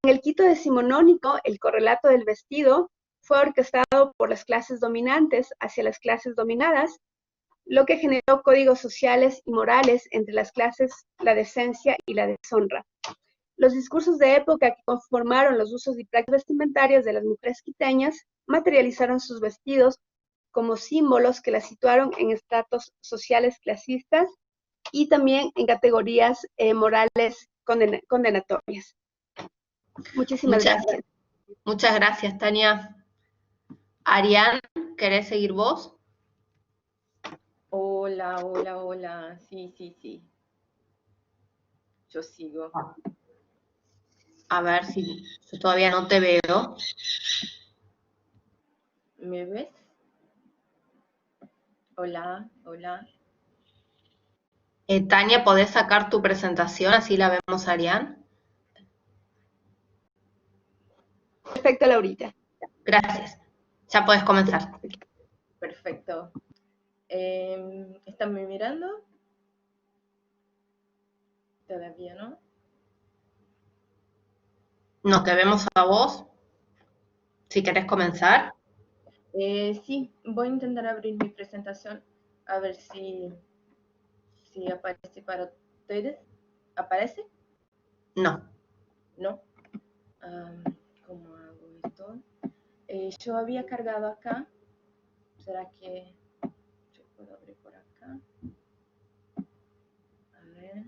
En el Quito decimonónico, el correlato del vestido fue orquestado por las clases dominantes hacia las clases dominadas, lo que generó códigos sociales y morales entre las clases, la decencia y la deshonra. Los discursos de época que conformaron los usos y prácticas vestimentarias de las mujeres quiteñas materializaron sus vestidos como símbolos que las situaron en estratos sociales clasistas y también en categorías morales condenatorias. Muchísimas gracias. Muchas gracias, Tania. Arián, ¿querés seguir vos? Hola, hola, hola. Sí, sí, sí. Yo sigo. A ver si yo todavía no te veo. ¿Me ves? Hola, hola. Tania, ¿podés sacar tu presentación? Así la vemos, Arián. Perfecto, Laurita. Gracias. Ya podés comenzar. Perfecto. ¿Están me mirando? Todavía no. No te vemos a vos. Si querés comenzar. Sí, voy a intentar abrir mi presentación a ver si aparece para ustedes. ¿Aparece? No. ¿No? ¿Cómo hago esto? Yo había cargado acá. ¿Será que yo puedo abrir por acá? A ver.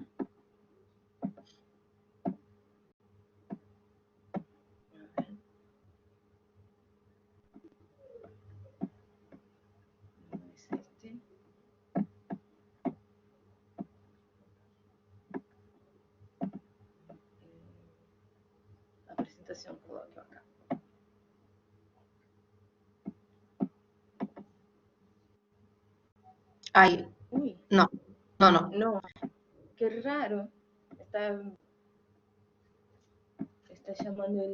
A ver. No es este. La presentación coloquio acá. Ay, Uy, no. no, qué raro. Está llamando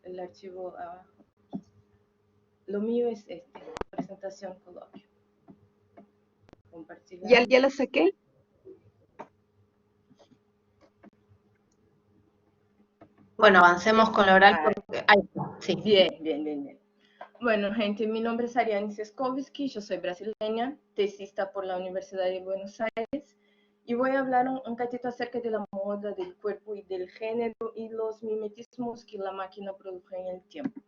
el archivo abajo. Lo mío es este, presentación coloquio. Compartir. ¿Ya lo saqué? Bueno, avancemos con la oral porque... Ahí está, sí. Bien, bien, bien, bien. Bueno, gente, mi nombre es Ariane Seskovsky, yo soy brasileña, tesista por la Universidad de Buenos Aires, y voy a hablar un cachito acerca de la moda, del cuerpo y del género y los mimetismos que la máquina produjo en el tiempo.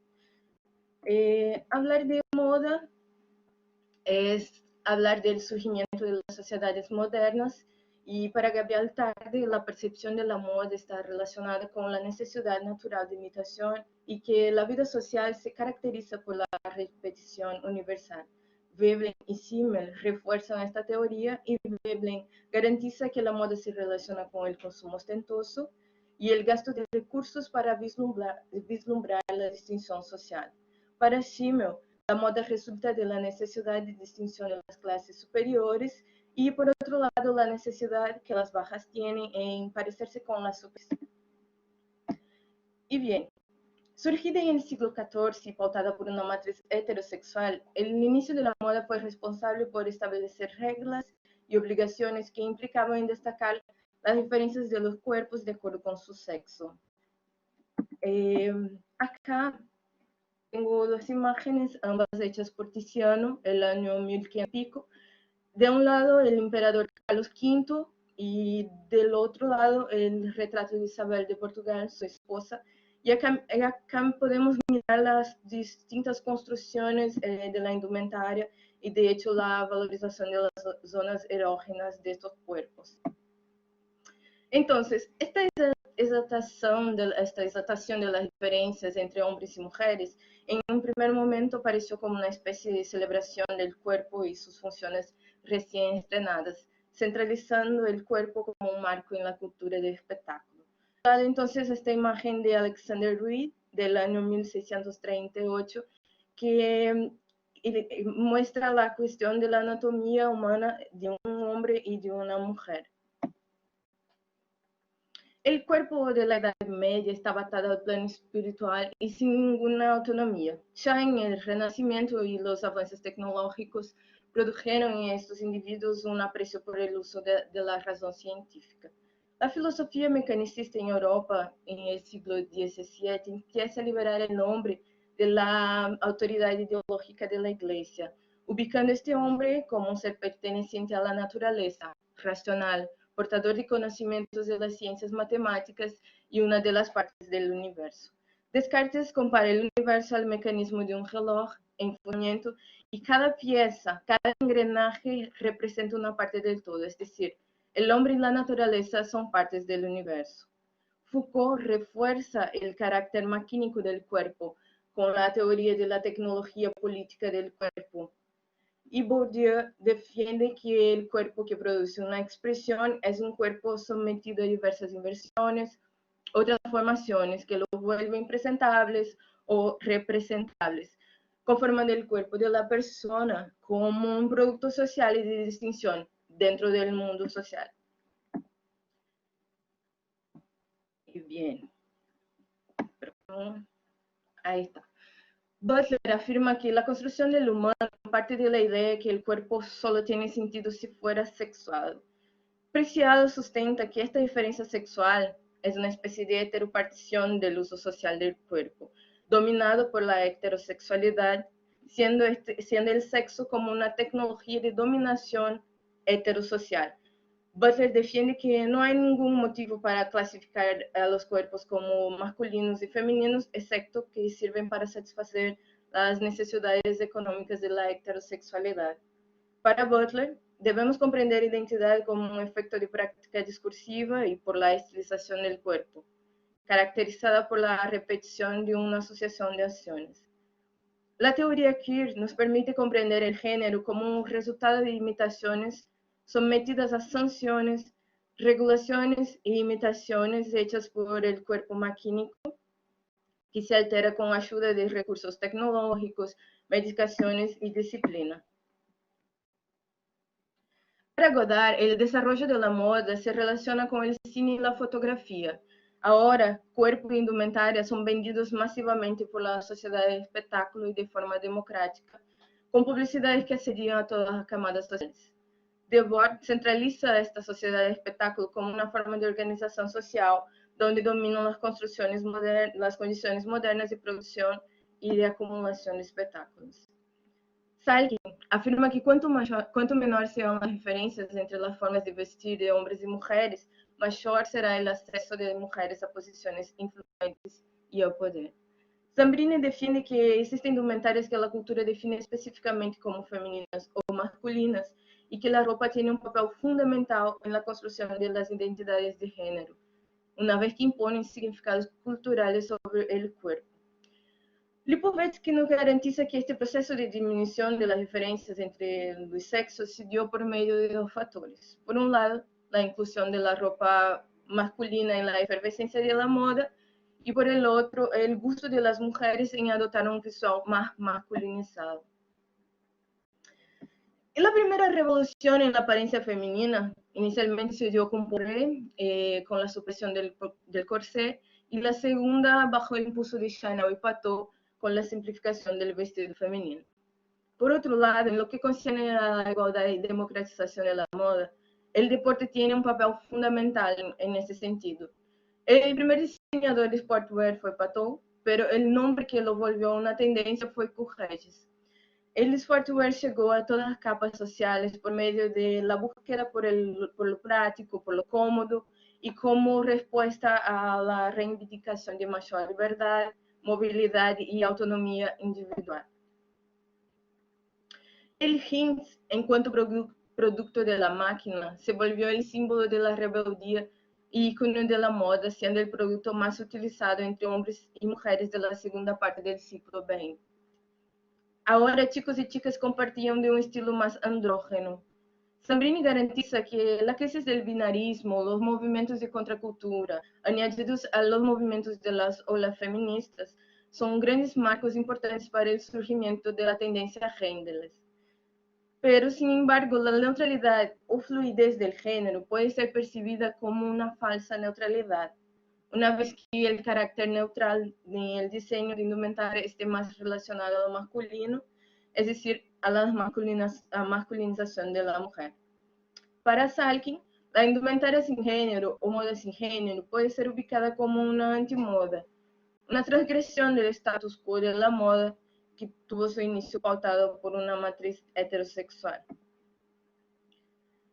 Hablar de moda es hablar del surgimiento de las sociedades modernas, y para Gabriel Tarde la percepción de la moda está relacionada con la necesidad natural de imitación y que la vida social se caracteriza por la repetición universal. Veblen y Simmel refuerzan esta teoría, y Veblen garantiza que la moda se relaciona con el consumo ostentoso y el gasto de recursos para vislumbrar la distinción social. Para Simmel, la moda resulta de la necesidad de distinción de las clases superiores y, por otro lado, la necesidad que las bajas tienen en parecerse con las superiores. Y bien, surgida en el siglo XIV y pautada por una matriz heterosexual, el inicio de la moda fue responsable por establecer reglas y obligaciones que implicaban en destacar las diferencias de los cuerpos de acuerdo con su sexo. Acá tengo dos imágenes, ambas hechas por Tiziano, el año 1500 y pico. De un lado, el emperador Carlos V, y del otro lado, el retrato de Isabel de Portugal, su esposa. Y acá podemos mirar las distintas construcciones de la indumentaria y, de hecho, la valorización de las zonas erógenas de estos cuerpos. Entonces, esta exaltación de las diferencias entre hombres y mujeres en un primer momento pareció como una especie de celebración del cuerpo y sus funciones recién estrenadas, centralizando el cuerpo como un marco en la cultura del espectáculo. Entonces, esta imagen de Alexander Reed del año 1638, que muestra la cuestión de la anatomía humana de un hombre y de una mujer. El cuerpo de la Edad Media estaba atado al plano espiritual y sin ninguna autonomía. Ya en el Renacimiento y los avances tecnológicos produjeron en estos individuos un aprecio por el uso de la razón científica. La filosofía mecanicista en Europa en el siglo XVII empieza a liberar el hombre de la autoridad ideológica de la Iglesia, ubicando a este hombre como un ser perteneciente a la naturaleza, racional, portador de conocimientos de las ciencias matemáticas y una de las partes del universo. Descartes compara el universo al mecanismo de un reloj en funcionamiento, y cada pieza, cada engranaje representa una parte del todo, es decir, el hombre y la naturaleza son partes del universo. Foucault refuerza el carácter maquínico del cuerpo con la teoría de la tecnología política del cuerpo. Y Bourdieu defiende que el cuerpo que produce una expresión es un cuerpo sometido a diversas inversiones o transformaciones que lo vuelven presentables o representables, conformando el cuerpo de la persona como un producto social y de distinción dentro del mundo social. Y bien, ahí está. Butler afirma que la construcción del humano parte de la idea que el cuerpo solo tiene sentido si fuera sexuado. Preciado sustenta que esta diferencia sexual es una especie de heteropartición del uso social del cuerpo, dominado por la heterosexualidad, siendo el sexo como una tecnología de dominación heterosocial. Butler defiende que no hay ningún motivo para clasificar a los cuerpos como masculinos y femeninos, excepto que sirven para satisfacer las necesidades económicas de la heterosexualidad. Para Butler, debemos comprender identidad como un efecto de práctica discursiva y por la estilización del cuerpo, caracterizada por la repetición de una asociación de acciones. La teoría queer nos permite comprender el género como un resultado de imitaciones sometidas a sanciones, regulaciones e imitaciones hechas por el cuerpo maquínico, que se altera con ayuda de recursos tecnológicos, medicaciones y disciplina. Para Godard, el desarrollo de la moda se relaciona con el cine y la fotografía. Ahora, cuerpo e indumentaria son vendidos masivamente por la sociedad de espectáculo y de forma democrática, con publicidades que asedian a todas las camadas sociales. Debord centraliza esta sociedad de espectáculo como una forma de organización social, donde dominan las construcciones las condiciones modernas de producción y de acumulación de espectáculos. Salkin afirma que cuanto menor sean las diferencias entre las formas de vestir de hombres y mujeres, mayor será el acceso de mujeres a posiciones influyentes y al poder. Zambrini defiende que existen indumentarias que la cultura define específicamente como femeninas o masculinas y que la ropa tiene un papel fundamental en la construcción de las identidades de género, una vez que imponen significados culturales sobre el cuerpo. Lipovetsky nos garantiza que este proceso de disminución de las diferencias entre los sexos se dio por medio de dos factores. Por un lado, la inclusión de la ropa masculina en la efervescencia de la moda, y por el otro, el gusto de las mujeres en adoptar un visual más masculinizado. En la primera revolución en la apariencia femenina, inicialmente se dio con Poiré, con la supresión del corsé, y la segunda bajo el impulso de Chanel y Patou, con la simplificación del vestido femenino. Por otro lado, en lo que concierne a la igualdad y democratización de la moda, el deporte tiene un papel fundamental en este sentido. El primer diseñador de sportwear fue Patou, pero el nombre que lo volvió una tendencia fue Courrèges. El sportwear llegó a todas las capas sociales por medio de la búsqueda por lo práctico, por lo cómodo, y como respuesta a la reivindicación de mayor libertad, movilidad y autonomía individual. El jeans, en cuanto producto de la máquina, se volvió el símbolo de la rebeldía y icono de la moda, siendo el producto más utilizado entre hombres y mujeres de la segunda parte del siglo XX. Ahora chicos y chicas compartían de un estilo más andrógeno. Zambrini garantiza que la crisis del binarismo, los movimientos de contracultura, añadidos a los movimientos de las olas feministas, son grandes marcos importantes para el surgimiento de la tendencia genderless. Pero, sin embargo, la neutralidad o fluidez del género puede ser percibida como una falsa neutralidad, una vez que el carácter neutral en el diseño de indumentaria esté más relacionado a lo masculino, es decir, a la masculinización de la mujer. Para Salkin, la indumentaria sin género o moda sin género puede ser ubicada como una antimoda, una transgresión del status quo de la moda que tuvo su inicio pautado por una matriz heterosexual.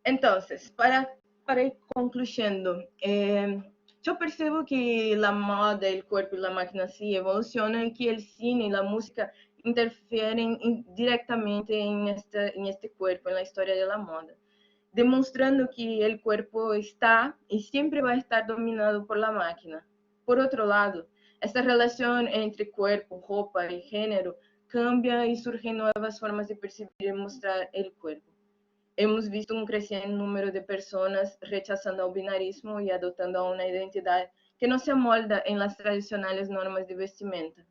Entonces, para ir concluyendo, yo percibo que la moda, el cuerpo y la máquina sí evolucionan y que el cine y la música interfieren directamente en este cuerpo, en la historia de la moda, demostrando que el cuerpo está y siempre va a estar dominado por la máquina. Por otro lado, esta relación entre cuerpo, ropa y género cambia y surgen nuevas formas de percibir y mostrar el cuerpo. Hemos visto un creciente número de personas rechazando el binarismo y adoptando una identidad que no se amolda en las tradicionales normas de vestimenta.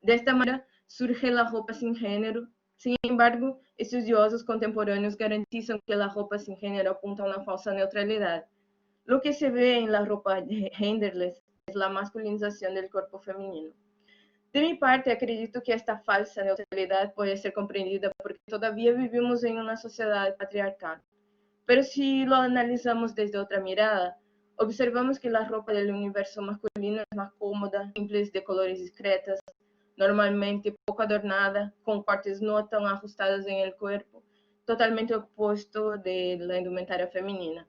De esta manera surge la ropa sin género. Sin embargo, estudiosos contemporáneos garantizan que la ropa sin género apunta a una falsa neutralidad. Lo que se ve en la ropa genderless es la masculinización del cuerpo femenino. De mi parte, acredito que esta falsa neutralidad puede ser comprendida porque todavía vivimos en una sociedad patriarcal. Pero si lo analizamos desde otra mirada, observamos que la ropa del universo masculino es más cómoda, simple, de colores discretas, normalmente poco adornada, con cortes no tan ajustados en el cuerpo, totalmente opuesto de la indumentaria femenina.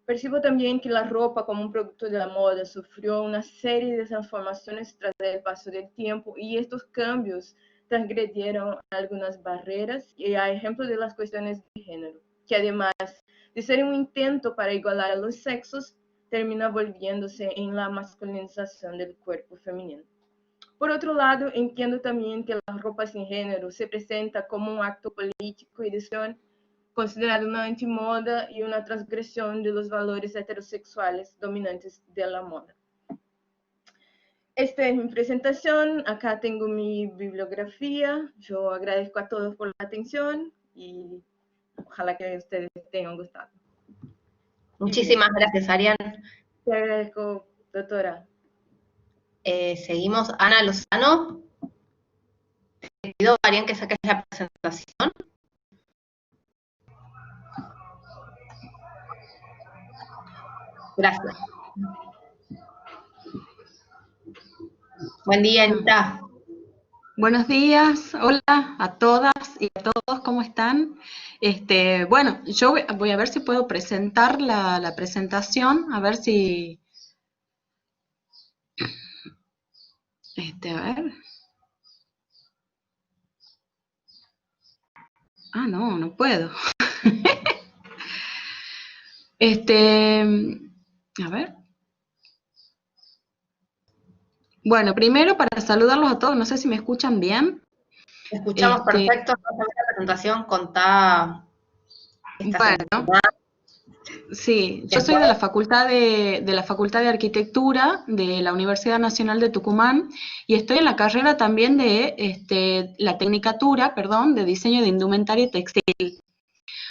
Percibo también que la ropa como un producto de la moda sufrió una serie de transformaciones tras el paso del tiempo y estos cambios transgredieron algunas barreras y a ejemplo de las cuestiones de género, que además de ser un intento para igualar a los sexos, termina volviéndose en la masculinización del cuerpo femenino. Por otro lado, entiendo también que la ropa sin género se presenta como un acto político y de acción considerado una antimoda y una transgresión de los valores heterosexuales dominantes de la moda. Esta es mi presentación, acá tengo mi bibliografía, yo agradezco a todos por la atención y ojalá que ustedes tengan gustado. Muchísimas gracias, Arián. Te agradezco, doctora. Seguimos, Ana Lozano. Te pido, Arián, que saques la presentación. Gracias. Buen día, Anita. Buenos días, hola a todas y a todos, ¿cómo están? Bueno, yo voy a ver si puedo presentar la presentación, a ver si, a ver. Ah, no, no puedo. A ver. Bueno, primero para saludarlos a todos, no sé si me escuchan bien. Te escuchamos perfecto, vas a ver la presentación, contá. Bueno, sí, yo soy de la Facultad de Arquitectura de la Universidad Nacional de Tucumán y estoy en la carrera también de la tecnicatura, perdón, de diseño de indumentaria y textil.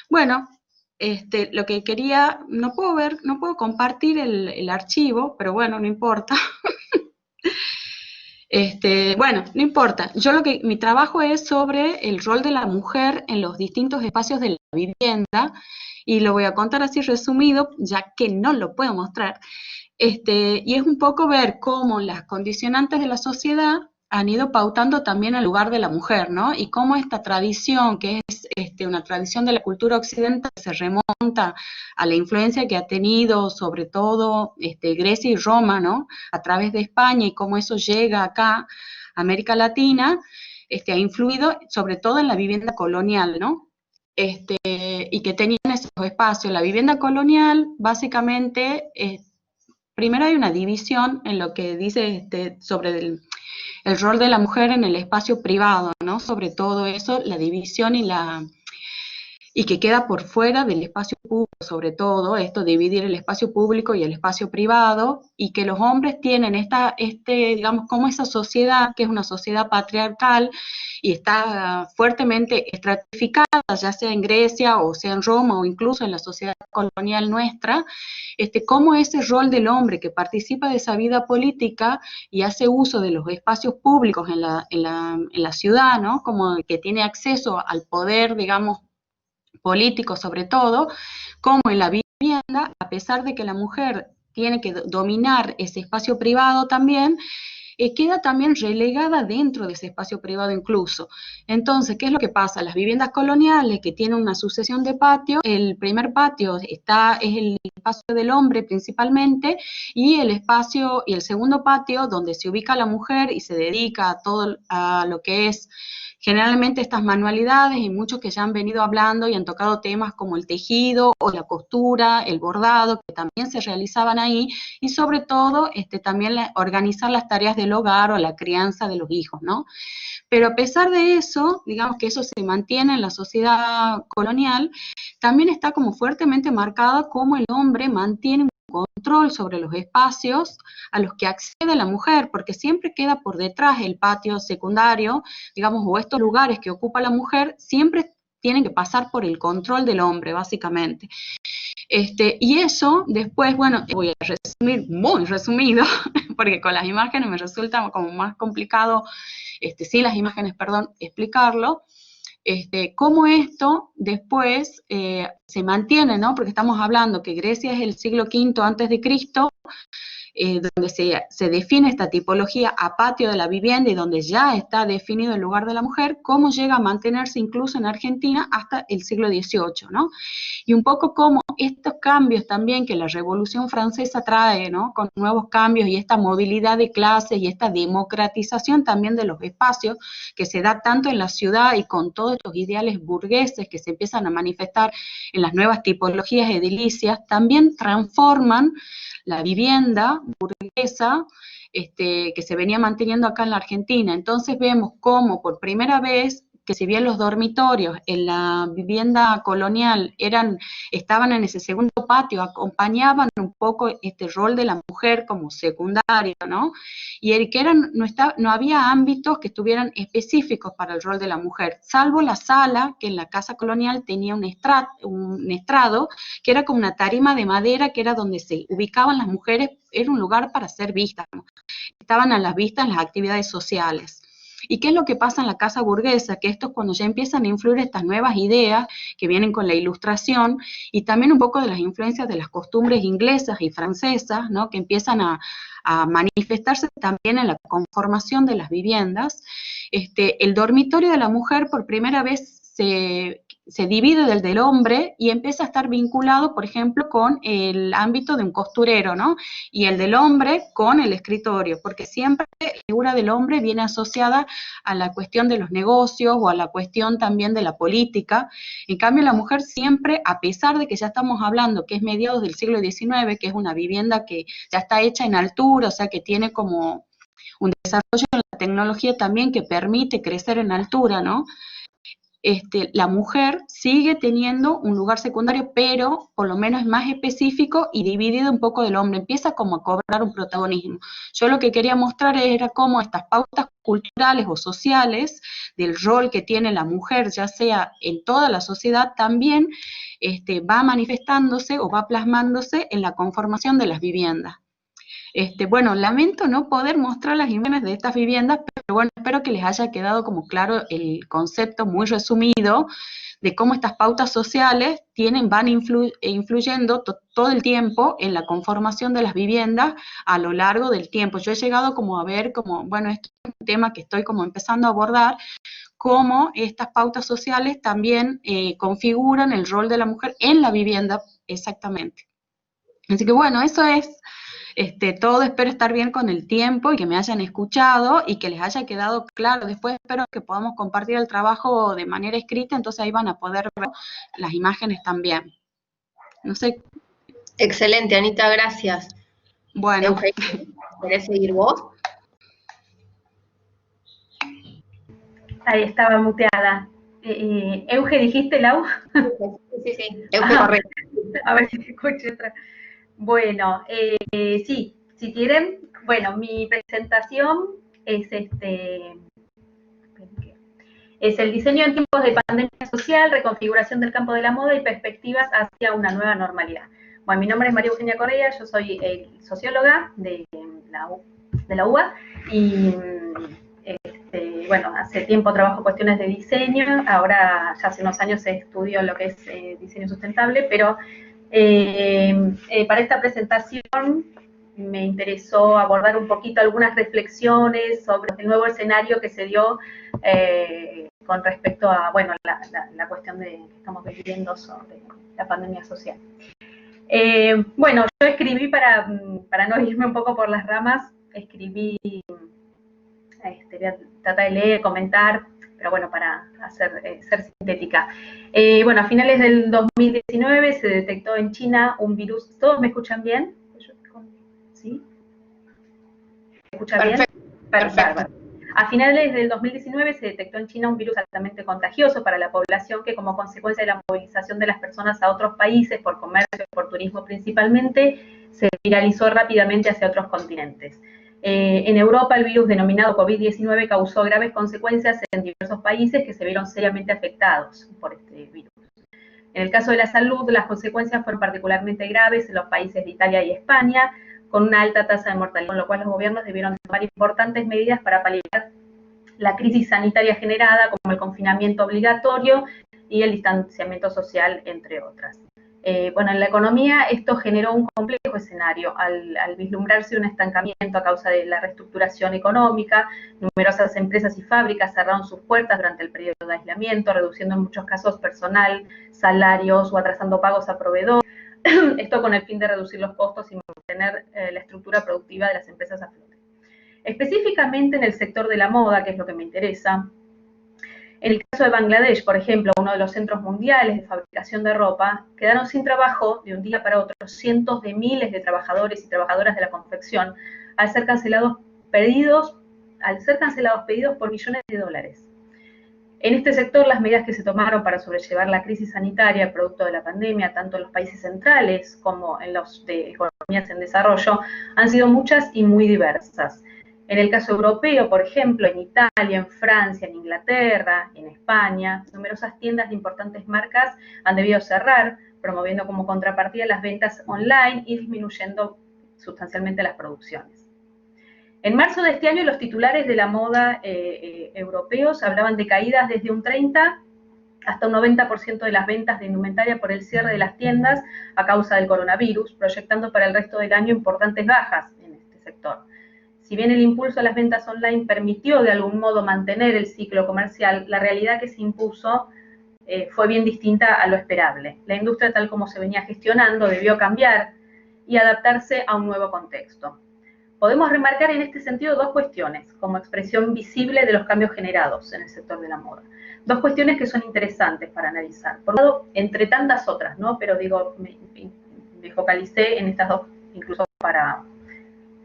Bueno, lo que quería, no puedo compartir el archivo, pero bueno, no importa. Bueno, no importa. Mi trabajo es sobre el rol de la mujer en los distintos espacios de la vivienda y lo voy a contar así resumido, ya que no lo puedo mostrar. Y es un poco ver cómo las condicionantes de la sociedad han ido pautando también el lugar de la mujer, ¿no? Y cómo esta tradición, que es una tradición de la cultura occidental, se remonta a la influencia que ha tenido sobre todo Grecia y Roma, ¿no? A través de España y cómo eso llega acá a América Latina, ha influido sobre todo en la vivienda colonial, ¿no? Y que tenían esos espacios. La vivienda colonial, básicamente, primero hay una división en lo que dice sobre el rol de la mujer en el espacio privado, ¿no? Sobre todo eso, la división y que queda por fuera del espacio público, sobre todo esto, dividir el espacio público y el espacio privado, y que los hombres tienen digamos, como esa sociedad, que es una sociedad patriarcal, y está fuertemente estratificada, ya sea en Grecia, o sea en Roma, o incluso en la sociedad colonial nuestra, cómo ese rol del hombre que participa de esa vida política y hace uso de los espacios públicos en la ciudad, ¿no? Como que tiene acceso al poder, digamos, político sobre todo, como en la vivienda, a pesar de que la mujer tiene que dominar ese espacio privado también, queda también relegada dentro de ese espacio privado incluso. Entonces, ¿qué es lo que pasa? Las viviendas coloniales que tienen una sucesión de patios, el primer patio es el espacio del hombre principalmente, y el segundo patio donde se ubica la mujer y se dedica a todo a lo que es generalmente estas manualidades, y muchos que ya han venido hablando y han tocado temas como el tejido o la costura, el bordado, que también se realizaban ahí, y sobre todo también organizar las tareas del hogar o la crianza de los hijos, ¿no? Pero a pesar de eso, digamos que eso se mantiene en la sociedad colonial, también está como fuertemente marcada cómo el hombre mantiene un control sobre los espacios a los que accede la mujer, porque siempre queda por detrás el patio secundario, digamos, o estos lugares que ocupa la mujer, siempre tienen que pasar por el control del hombre, básicamente. Y eso después, bueno, voy a resumir muy resumido, porque con las imágenes me resulta como más complicado, sin las imágenes, perdón, explicarlo. Cómo esto después se mantiene, ¿no? Porque estamos hablando que Grecia es el siglo V antes de Cristo, donde se define esta tipología a patio de la vivienda y donde ya está definido el lugar de la mujer, cómo llega a mantenerse incluso en Argentina hasta el siglo XVIII, ¿no? Y un poco cómo estos cambios también que la Revolución Francesa trae, ¿no? Con nuevos cambios y esta movilidad de clases y esta democratización también de los espacios que se da tanto en la ciudad y con todos estos ideales burgueses que se empiezan a manifestar en las nuevas tipologías edilicias, también transforman la vivienda burguesa que se venía manteniendo acá en la Argentina. Entonces vemos cómo por primera vez, que si bien los dormitorios en la vivienda colonial estaban en ese segundo patio, acompañaban un poco este rol de la mujer como secundario, ¿no? Y el que no había ámbitos que estuvieran específicos para el rol de la mujer, salvo la sala, que en la casa colonial tenía un estrado, que era como una tarima de madera, que era donde se ubicaban las mujeres, era un lugar para ser vistas, ¿no? Estaban a las vistas en las actividades sociales. ¿Y qué es lo que pasa en la casa burguesa? Que esto es cuando ya empiezan a influir estas nuevas ideas que vienen con la Ilustración y también un poco de las influencias de las costumbres inglesas y francesas, ¿no? Que empiezan a manifestarse también en la conformación de las viviendas. El dormitorio de la mujer por primera vez se divide del hombre y empieza a estar vinculado, por ejemplo, con el ámbito de un costurero, ¿no? Y el del hombre con el escritorio, porque siempre la figura del hombre viene asociada a la cuestión de los negocios o a la cuestión también de la política. En cambio, la mujer siempre, a pesar de que ya estamos hablando que es mediados del siglo XIX, que es una vivienda que ya está hecha en altura, o sea, que tiene como un desarrollo en la tecnología también que permite crecer en altura, ¿no? La mujer sigue teniendo un lugar secundario, pero por lo menos es más específico y dividido un poco del hombre, empieza como a cobrar un protagonismo. Yo lo que quería mostrar era cómo estas pautas culturales o sociales del rol que tiene la mujer, ya sea en toda la sociedad, también va manifestándose o va plasmándose en la conformación de las viviendas. Bueno, lamento no poder mostrar las imágenes de estas viviendas, pero bueno, espero que les haya quedado como claro el concepto muy resumido de cómo estas pautas sociales van influyendo todo el tiempo en la conformación de las viviendas a lo largo del tiempo. Yo he llegado como a ver como, bueno, esto es un tema que estoy como empezando a abordar, cómo estas pautas sociales también configuran el rol de la mujer en la vivienda exactamente. Así que bueno, eso es todo. Espero estar bien con el tiempo y que me hayan escuchado y que les haya quedado claro. Después espero que podamos compartir el trabajo de manera escrita, entonces ahí van a poder ver las imágenes también. No sé. Excelente, Anita, gracias. Bueno. Eugenio, ¿querés seguir vos? Ahí estaba muteada. Euge, ¿dijiste, Lau? Sí. Euge, correcto. A ver si se escucha otra. Bueno, sí, si quieren, bueno, mi presentación es es el diseño en tiempos de pandemia social, reconfiguración del campo de la moda y perspectivas hacia una nueva normalidad. Bueno, mi nombre es María Eugenia Correa, yo soy socióloga de la UBA y bueno, hace tiempo trabajo cuestiones de diseño, ahora ya hace unos años estudio lo que es diseño sustentable, pero para esta presentación me interesó abordar un poquito algunas reflexiones sobre el nuevo escenario que se dio con respecto a, bueno, la cuestión que estamos viviendo sobre la pandemia social. Bueno, yo escribí, para no irme un poco por las ramas, escribí, voy a tratar de leer, comentar, pero bueno, para ser sintética. Bueno, a finales del 2019 se detectó en China un virus. ¿Todos me escuchan bien? ¿Sí? ¿Me escuchan bien? Perfecto. A finales del 2019 se detectó en China un virus altamente contagioso para la población que, como consecuencia de la movilización de las personas a otros países por comercio y por turismo principalmente, se viralizó rápidamente hacia otros continentes. En Europa, el virus denominado COVID-19 causó graves consecuencias en diversos países que se vieron seriamente afectados por este virus. En el caso de la salud, las consecuencias fueron particularmente graves en los países de Italia y España, con una alta tasa de mortalidad, con lo cual los gobiernos debieron tomar importantes medidas para paliar la crisis sanitaria generada, como el confinamiento obligatorio y el distanciamiento social, entre otras. Bueno, en la economía esto generó un complejo escenario al vislumbrarse un estancamiento a causa de la reestructuración económica. Numerosas empresas y fábricas cerraron sus puertas durante el periodo de aislamiento, reduciendo en muchos casos personal, salarios o atrasando pagos a proveedores. Esto con el fin de reducir los costos y mantener la estructura productiva de las empresas a flote. Específicamente en el sector de la moda, que es lo que me interesa, en el caso de Bangladesh, por ejemplo, uno de los centros mundiales de fabricación de ropa, quedaron sin trabajo de un día para otro cientos de miles de trabajadores y trabajadoras de la confección al ser cancelados pedidos por millones de dólares. En este sector, las medidas que se tomaron para sobrellevar la crisis sanitaria producto de la pandemia, tanto en los países centrales como en los de economías en desarrollo, han sido muchas y muy diversas. En el caso europeo, por ejemplo, en Italia, en Francia, en Inglaterra, en España, numerosas tiendas de importantes marcas han debido cerrar, promoviendo como contrapartida las ventas online y disminuyendo sustancialmente las producciones. En marzo de este año, los titulares de la moda europeos hablaban de caídas desde un 30 hasta un 90% de las ventas de indumentaria por el cierre de las tiendas a causa del coronavirus, proyectando para el resto del año importantes bajas en este sector. Si bien el impulso a las ventas online permitió de algún modo mantener el ciclo comercial, la realidad que se impuso fue bien distinta a lo esperable. La industria, tal como se venía gestionando, debió cambiar y adaptarse a un nuevo contexto. Podemos remarcar en este sentido dos cuestiones, como expresión visible de los cambios generados en el sector de la moda. Dos cuestiones que son interesantes para analizar. Por un lado, entre tantas otras, ¿no? Pero digo, me focalicé en estas dos, incluso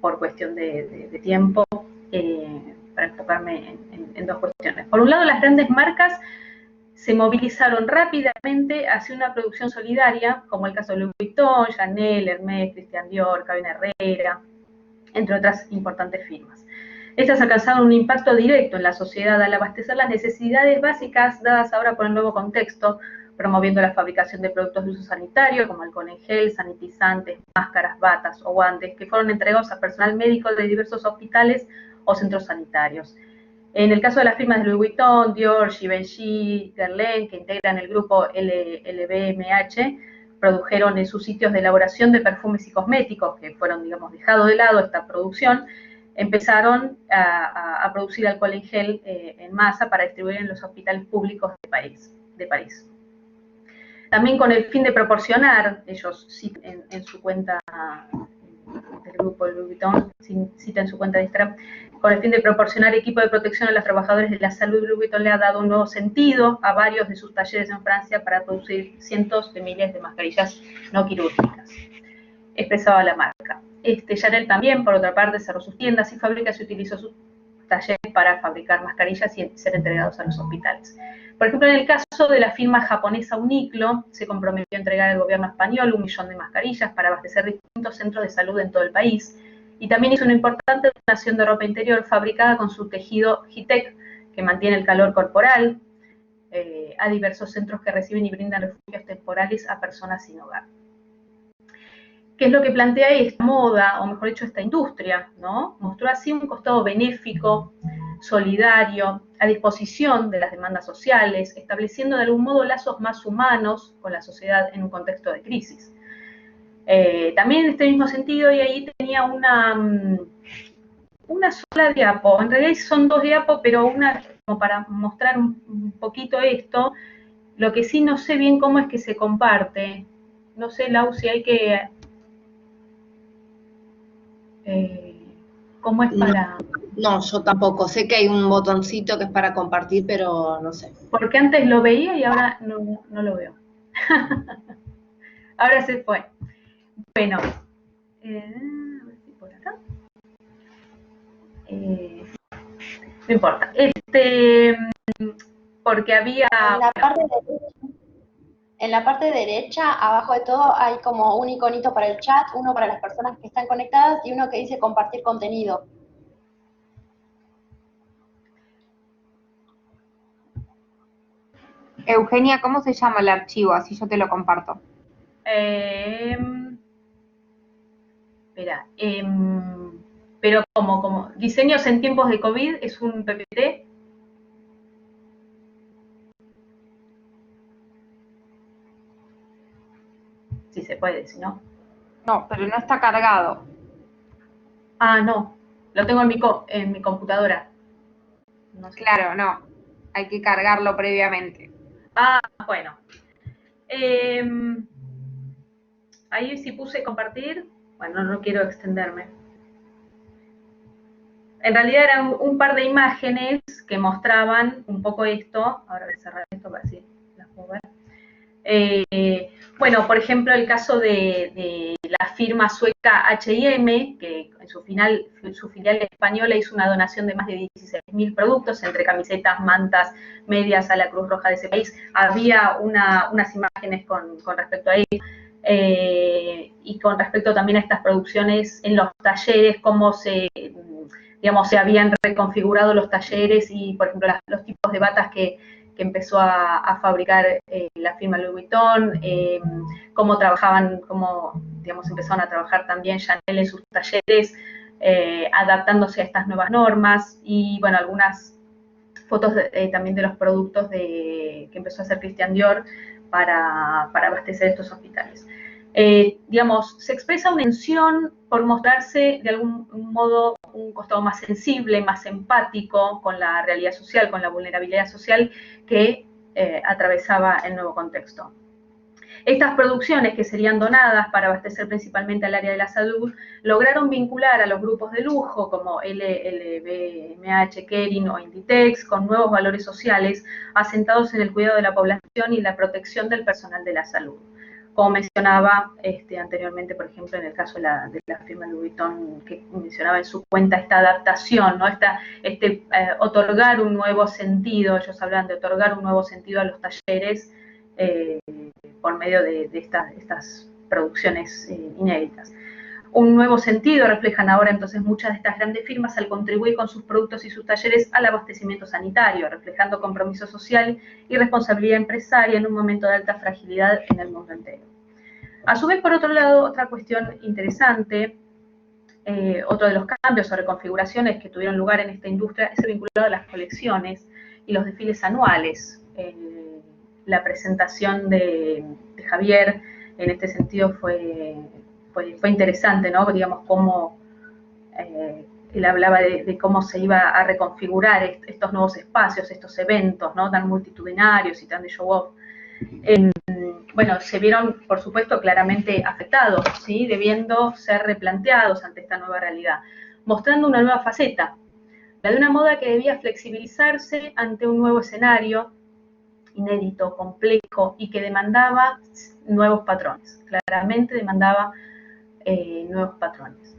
por cuestión de tiempo, para enfocarme en dos cuestiones. Por un lado, las grandes marcas se movilizaron rápidamente hacia una producción solidaria, como el caso de Louis Vuitton, Chanel, Hermès, Christian Dior, Carolina Herrera, entre otras importantes firmas. Estas alcanzaron un impacto directo en la sociedad al abastecer las necesidades básicas dadas ahora por el nuevo contexto, promoviendo la fabricación de productos de uso sanitario, como alcohol en gel, sanitizantes, máscaras, batas o guantes, que fueron entregados a personal médico de diversos hospitales o centros sanitarios. En el caso de las firmas de Louis Vuitton, Dior, Givenchy, Guerlain, que integran el grupo LVMH, produjeron en sus sitios de elaboración de perfumes y cosméticos, que fueron, digamos, dejados de lado esta producción, empezaron a producir alcohol en gel en masa para distribuir en los hospitales públicos de París. También con el fin de proporcionar, ellos en su cuenta del grupo Louis Vuitton, cita en su cuenta de Instagram, con el fin de proporcionar equipo de protección a los trabajadores de la salud, Louis Vuitton le ha dado un nuevo sentido a varios de sus talleres en Francia para producir cientos de miles de mascarillas no quirúrgicas, expresaba la marca. Chanel también, por otra parte, cerró sus tiendas y fábricas y utilizó sus talleres para fabricar mascarillas y ser entregados a los hospitales. Por ejemplo, en el caso de la firma japonesa Uniqlo, se comprometió a entregar al gobierno español 1 millón de mascarillas para abastecer distintos centros de salud en todo el país, y también hizo una importante donación de ropa interior fabricada con su tejido Hitec, que mantiene el calor corporal, a diversos centros que reciben y brindan refugios temporales a personas sin hogar. ¿Qué es lo que plantea esta moda, o mejor dicho, esta industria, ¿no? Mostró así un costado benéfico, solidario, a disposición de las demandas sociales, estableciendo de algún modo lazos más humanos con la sociedad en un contexto de crisis. También en este mismo sentido, y ahí tenía una sola diapo, en realidad son dos diapos, pero una como para mostrar un poquito esto. Lo que sí no sé bien cómo es que se comparte, no sé, Lau, si hay que... ¿cómo es para...? No, yo tampoco. Sé que hay un botoncito que es para compartir, pero no sé. Porque antes lo veía y ahora no lo veo. Ahora se fue. Bueno, a ver si por acá. No importa. Porque había... En la parte derecha, abajo de todo, hay como un iconito para el chat, uno para las personas que están conectadas y uno que dice compartir contenido. Eugenia, ¿cómo se llama el archivo? Así yo te lo comparto. Espera, pero como diseños en tiempos de COVID, ¿es un PPT? Si se puede, si no. No, pero no está cargado. Ah, no, lo tengo en mi computadora. No sé. Claro, no, hay que cargarlo previamente. Ah, bueno. Ahí sí puse compartir. Bueno, no quiero extenderme. En realidad eran un par de imágenes que mostraban un poco esto. Ahora voy a cerrar esto para así las puedo ver. Bueno, por ejemplo, el caso de la firma sueca H&M, que en su filial española hizo una donación de más de 16.000 productos, entre camisetas, mantas, medias a la Cruz Roja de ese país. Había unas imágenes con respecto a ello. Y con respecto también a estas producciones en los talleres, cómo se habían reconfigurado los talleres y, por ejemplo, los tipos de batas que empezó a fabricar la firma Louis Vuitton, cómo trabajaban, empezaron a trabajar también Chanel en sus talleres, adaptándose a estas nuevas normas, y bueno, algunas fotos también de los productos que empezó a hacer Christian Dior para abastecer estos hospitales. Digamos, se expresa una intención por mostrarse de algún modo un costado más sensible, más empático con la realidad social, con la vulnerabilidad social que atravesaba el nuevo contexto. Estas producciones, que serían donadas para abastecer principalmente al área de la salud, lograron vincular a los grupos de lujo como LVMH, Kering o Inditex con nuevos valores sociales asentados en el cuidado de la población y la protección del personal de la salud. Como mencionaba anteriormente, por ejemplo, en el caso de la firma Louis Vuitton, que mencionaba en su cuenta esta adaptación, ¿no? Otorgar un nuevo sentido, ellos hablan de otorgar un nuevo sentido a los talleres por medio de estas producciones inéditas. Un nuevo sentido reflejan ahora entonces muchas de estas grandes firmas al contribuir con sus productos y sus talleres al abastecimiento sanitario, reflejando compromiso social y responsabilidad empresaria en un momento de alta fragilidad en el mundo entero. A su vez, por otro lado, otra cuestión interesante, otro de los cambios o reconfiguraciones que tuvieron lugar en esta industria es el vinculado a las colecciones y los desfiles anuales. La presentación de Javier en este sentido fue interesante, ¿no? Digamos, cómo él hablaba de cómo se iba a reconfigurar estos nuevos espacios, estos eventos, ¿no? Tan multitudinarios y tan de show-off. Bueno, se vieron, por supuesto, claramente afectados, ¿sí? Debiendo ser replanteados ante esta nueva realidad, mostrando una nueva faceta, la de una moda que debía flexibilizarse ante un nuevo escenario inédito, complejo y que demandaba nuevos patrones, claramente demandaba nuevos patrones.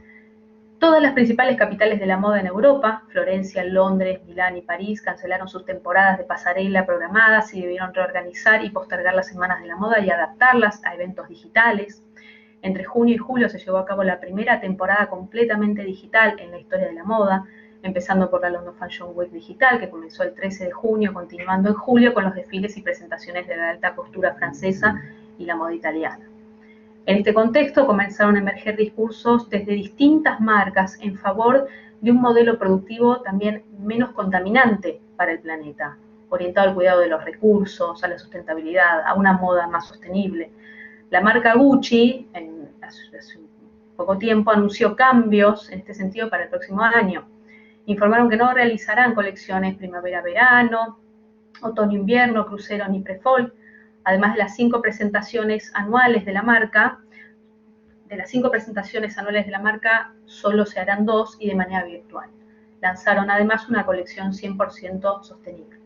Todas las principales capitales de la moda en Europa, Florencia, Londres, Milán y París, cancelaron sus temporadas de pasarela programadas y debieron reorganizar y postergar las semanas de la moda y adaptarlas a eventos digitales. Entre junio y julio se llevó a cabo la primera temporada completamente digital en la historia de la moda, empezando por la London Fashion Week digital, que comenzó el 13 de junio, continuando en julio con los desfiles y presentaciones de la alta costura francesa y la moda italiana. En este contexto comenzaron a emerger discursos desde distintas marcas en favor de un modelo productivo también menos contaminante para el planeta, orientado al cuidado de los recursos, a la sustentabilidad, a una moda más sostenible. La marca Gucci, hace poco tiempo, anunció cambios en este sentido para el próximo año. Informaron que no realizarán colecciones primavera-verano, otoño-invierno, crucero ni pre-fall. Además de las 5 presentaciones anuales de la marca, solo se harán 2 y de manera virtual. Lanzaron además una colección 100% sostenible.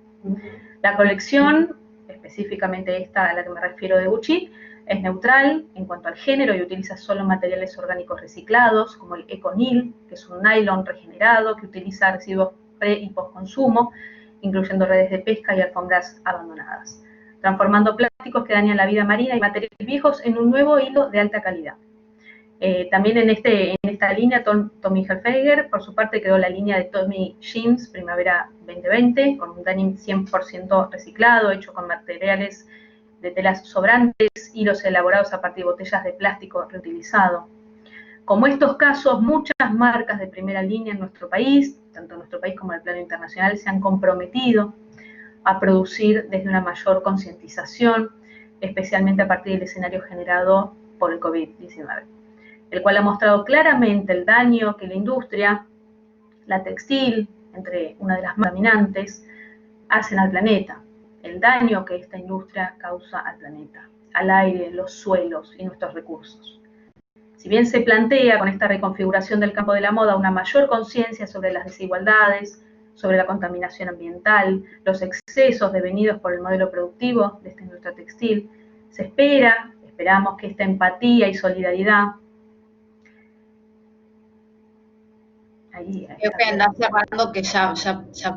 La colección, específicamente esta a la que me refiero de Gucci, es neutral en cuanto al género y utiliza solo materiales orgánicos reciclados, como el ECONYL, que es un nylon regenerado que utiliza residuos pre- y post-consumo, incluyendo redes de pesca y alfombras abandonadas, transformando plásticos que dañan la vida marina y materiales viejos en un nuevo hilo de alta calidad. También en esta línea, Tommy Hilfiger, por su parte, creó la línea de Tommy Jeans Primavera 2020, con un denim 100% reciclado, hecho con materiales de telas sobrantes, hilos elaborados a partir de botellas de plástico reutilizado. Como estos casos, muchas marcas de primera línea en nuestro país, tanto en nuestro país como en el plano internacional, se han comprometido a producir desde una mayor concientización, especialmente a partir del escenario generado por el COVID-19, el cual ha mostrado claramente el daño que la industria, la textil, entre una de las más dominantes, hacen al planeta, el daño que esta industria causa al planeta, al aire, los suelos y nuestros recursos. Si bien se plantea con esta reconfiguración del campo de la moda una mayor conciencia sobre las desigualdades, sobre la contaminación ambiental, los excesos devenidos por el modelo productivo de esta industria textil, esperamos que esta empatía y solidaridad Creo que andás cerrando, que ya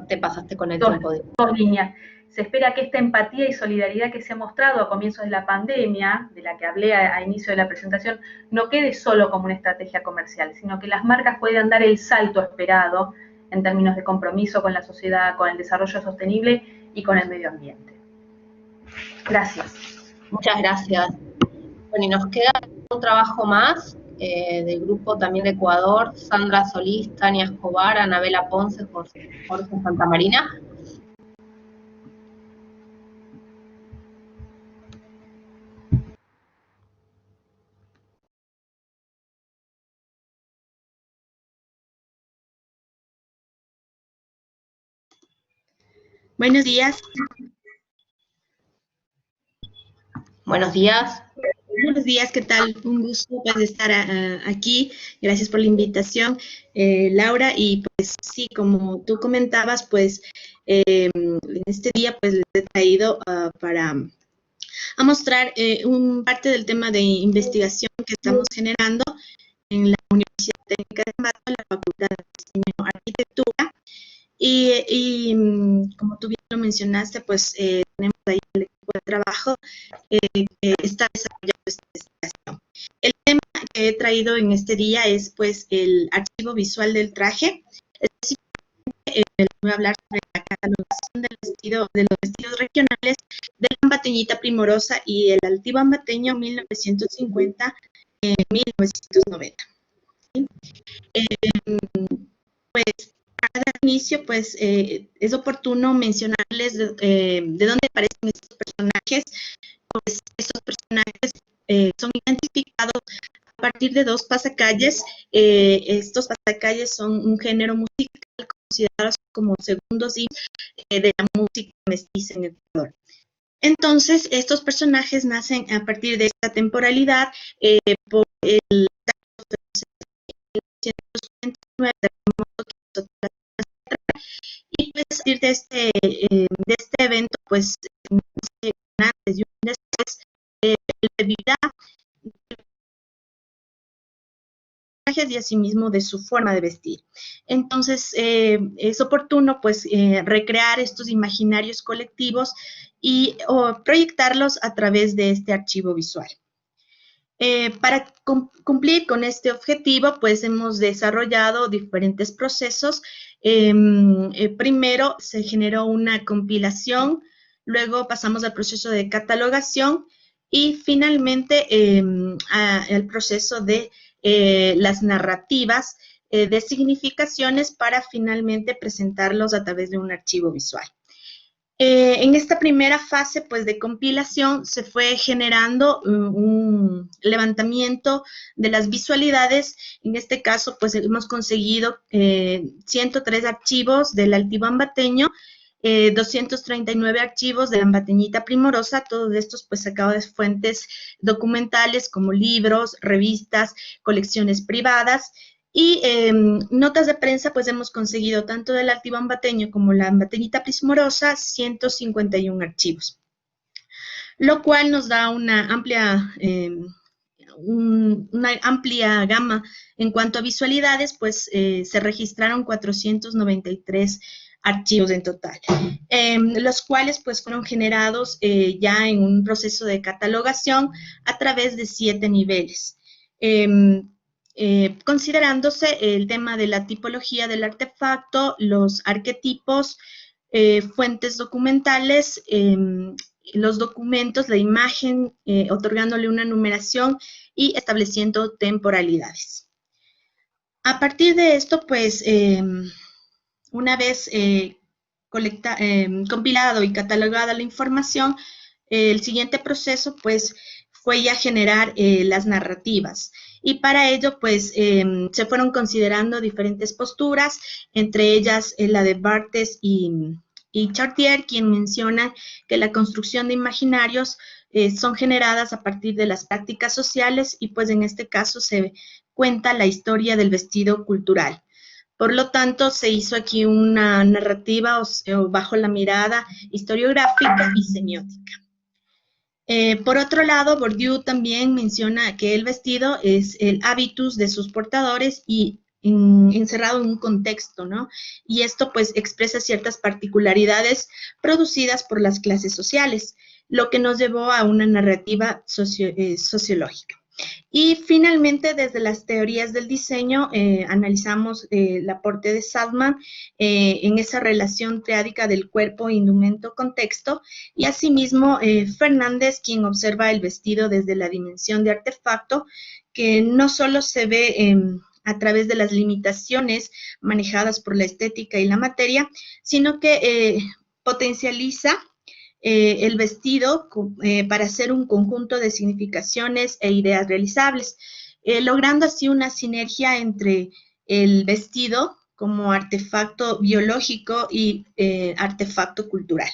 te pasaste con el tiempo. Dos líneas. Se espera que esta empatía y solidaridad que se ha mostrado a comienzos de la pandemia, de la que hablé a inicio de la presentación, no quede solo como una estrategia comercial, sino que las marcas puedan dar el salto esperado en términos de compromiso con la sociedad, con el desarrollo sostenible y con el medio ambiente. Gracias. Muchas gracias. Bueno, y nos queda un trabajo más, del grupo también de Ecuador, Sandra Solís, Tania Escobar, Anabela Ponce, Jorge Santamarina. Buenos días. Buenos días. Buenos días, ¿qué tal? Un gusto pues, estar aquí. Gracias por la invitación, Laura. Y pues sí, como tú comentabas, pues en este día pues les he traído para mostrar parte del tema de investigación que estamos generando en la Universidad Técnica de Ambato, en la Facultad de Diseño y Arquitectura. Como tú bien lo mencionaste, pues tenemos ahí el equipo de trabajo que está desarrollando esta investigación. El tema que he traído en este día es pues el archivo visual del traje. Específicamente voy a hablar sobre la catalogación de los vestidos regionales de la ambateñita primorosa y el altivo ambateño 1950-1990. Pues para dar inicio, pues es oportuno mencionarles de dónde aparecen estos personajes. Pues estos personajes son identificados a partir de dos pasacalles. Estos pasacalles son un género musical considerados como segundos y de la música mestiza en Ecuador. Entonces, estos personajes nacen a partir de esta temporalidad por el 1949, y pues a partir de este evento, pues antes y un después, la vida y asimismo de su forma de vestir. Entonces, es oportuno pues recrear estos imaginarios colectivos y proyectarlos a través de este archivo visual. Para cumplir con este objetivo, pues hemos desarrollado diferentes procesos. Primero se generó una compilación, luego pasamos al proceso de catalogación y finalmente al proceso de las narrativas de significaciones para finalmente presentarlos a través de un archivo visual. En esta primera fase pues, de compilación se fue generando un levantamiento de las visualidades. En este caso pues hemos conseguido 103 archivos del altivo ambateño, 239 archivos de la ambateñita primorosa, todos estos pues sacados de fuentes documentales como libros, revistas, colecciones privadas. Y notas de prensa, pues hemos conseguido tanto del altivo ambateño como la ambateñita primorosa, 151 archivos. Lo cual nos da una amplia gama en cuanto a visualidades, pues se registraron 493 archivos en total, los cuales pues fueron generados ya en un proceso de catalogación a través de 7 niveles. Considerándose el tema de la tipología del artefacto, los arquetipos, fuentes documentales, los documentos, la imagen, otorgándole una numeración y estableciendo temporalidades. A partir de esto, pues, una vez compilado y catalogada la información, el siguiente proceso, pues, fue ya generar las narrativas. Y para ello, pues, se fueron considerando diferentes posturas, entre ellas la de Barthes y Chartier, quien menciona que la construcción de imaginarios son generadas a partir de las prácticas sociales y pues en este caso se cuenta la historia del vestido cultural. Por lo tanto, se hizo aquí una narrativa bajo la mirada historiográfica y semiótica. Por otro lado, Bourdieu también menciona que el vestido es el hábitus de sus portadores y encerrado en un contexto, ¿no? Y esto pues expresa ciertas particularidades producidas por las clases sociales, lo que nos llevó a una narrativa sociológica. Y finalmente, desde las teorías del diseño, analizamos el aporte de Saltman en esa relación triádica del cuerpo, indumento, contexto, y asimismo Fernández, quien observa el vestido desde la dimensión de artefacto, que no solo se ve a través de las limitaciones manejadas por la estética y la materia, sino que potencializa el vestido para hacer un conjunto de significaciones e ideas realizables, logrando así una sinergia entre el vestido como artefacto biológico y artefacto cultural.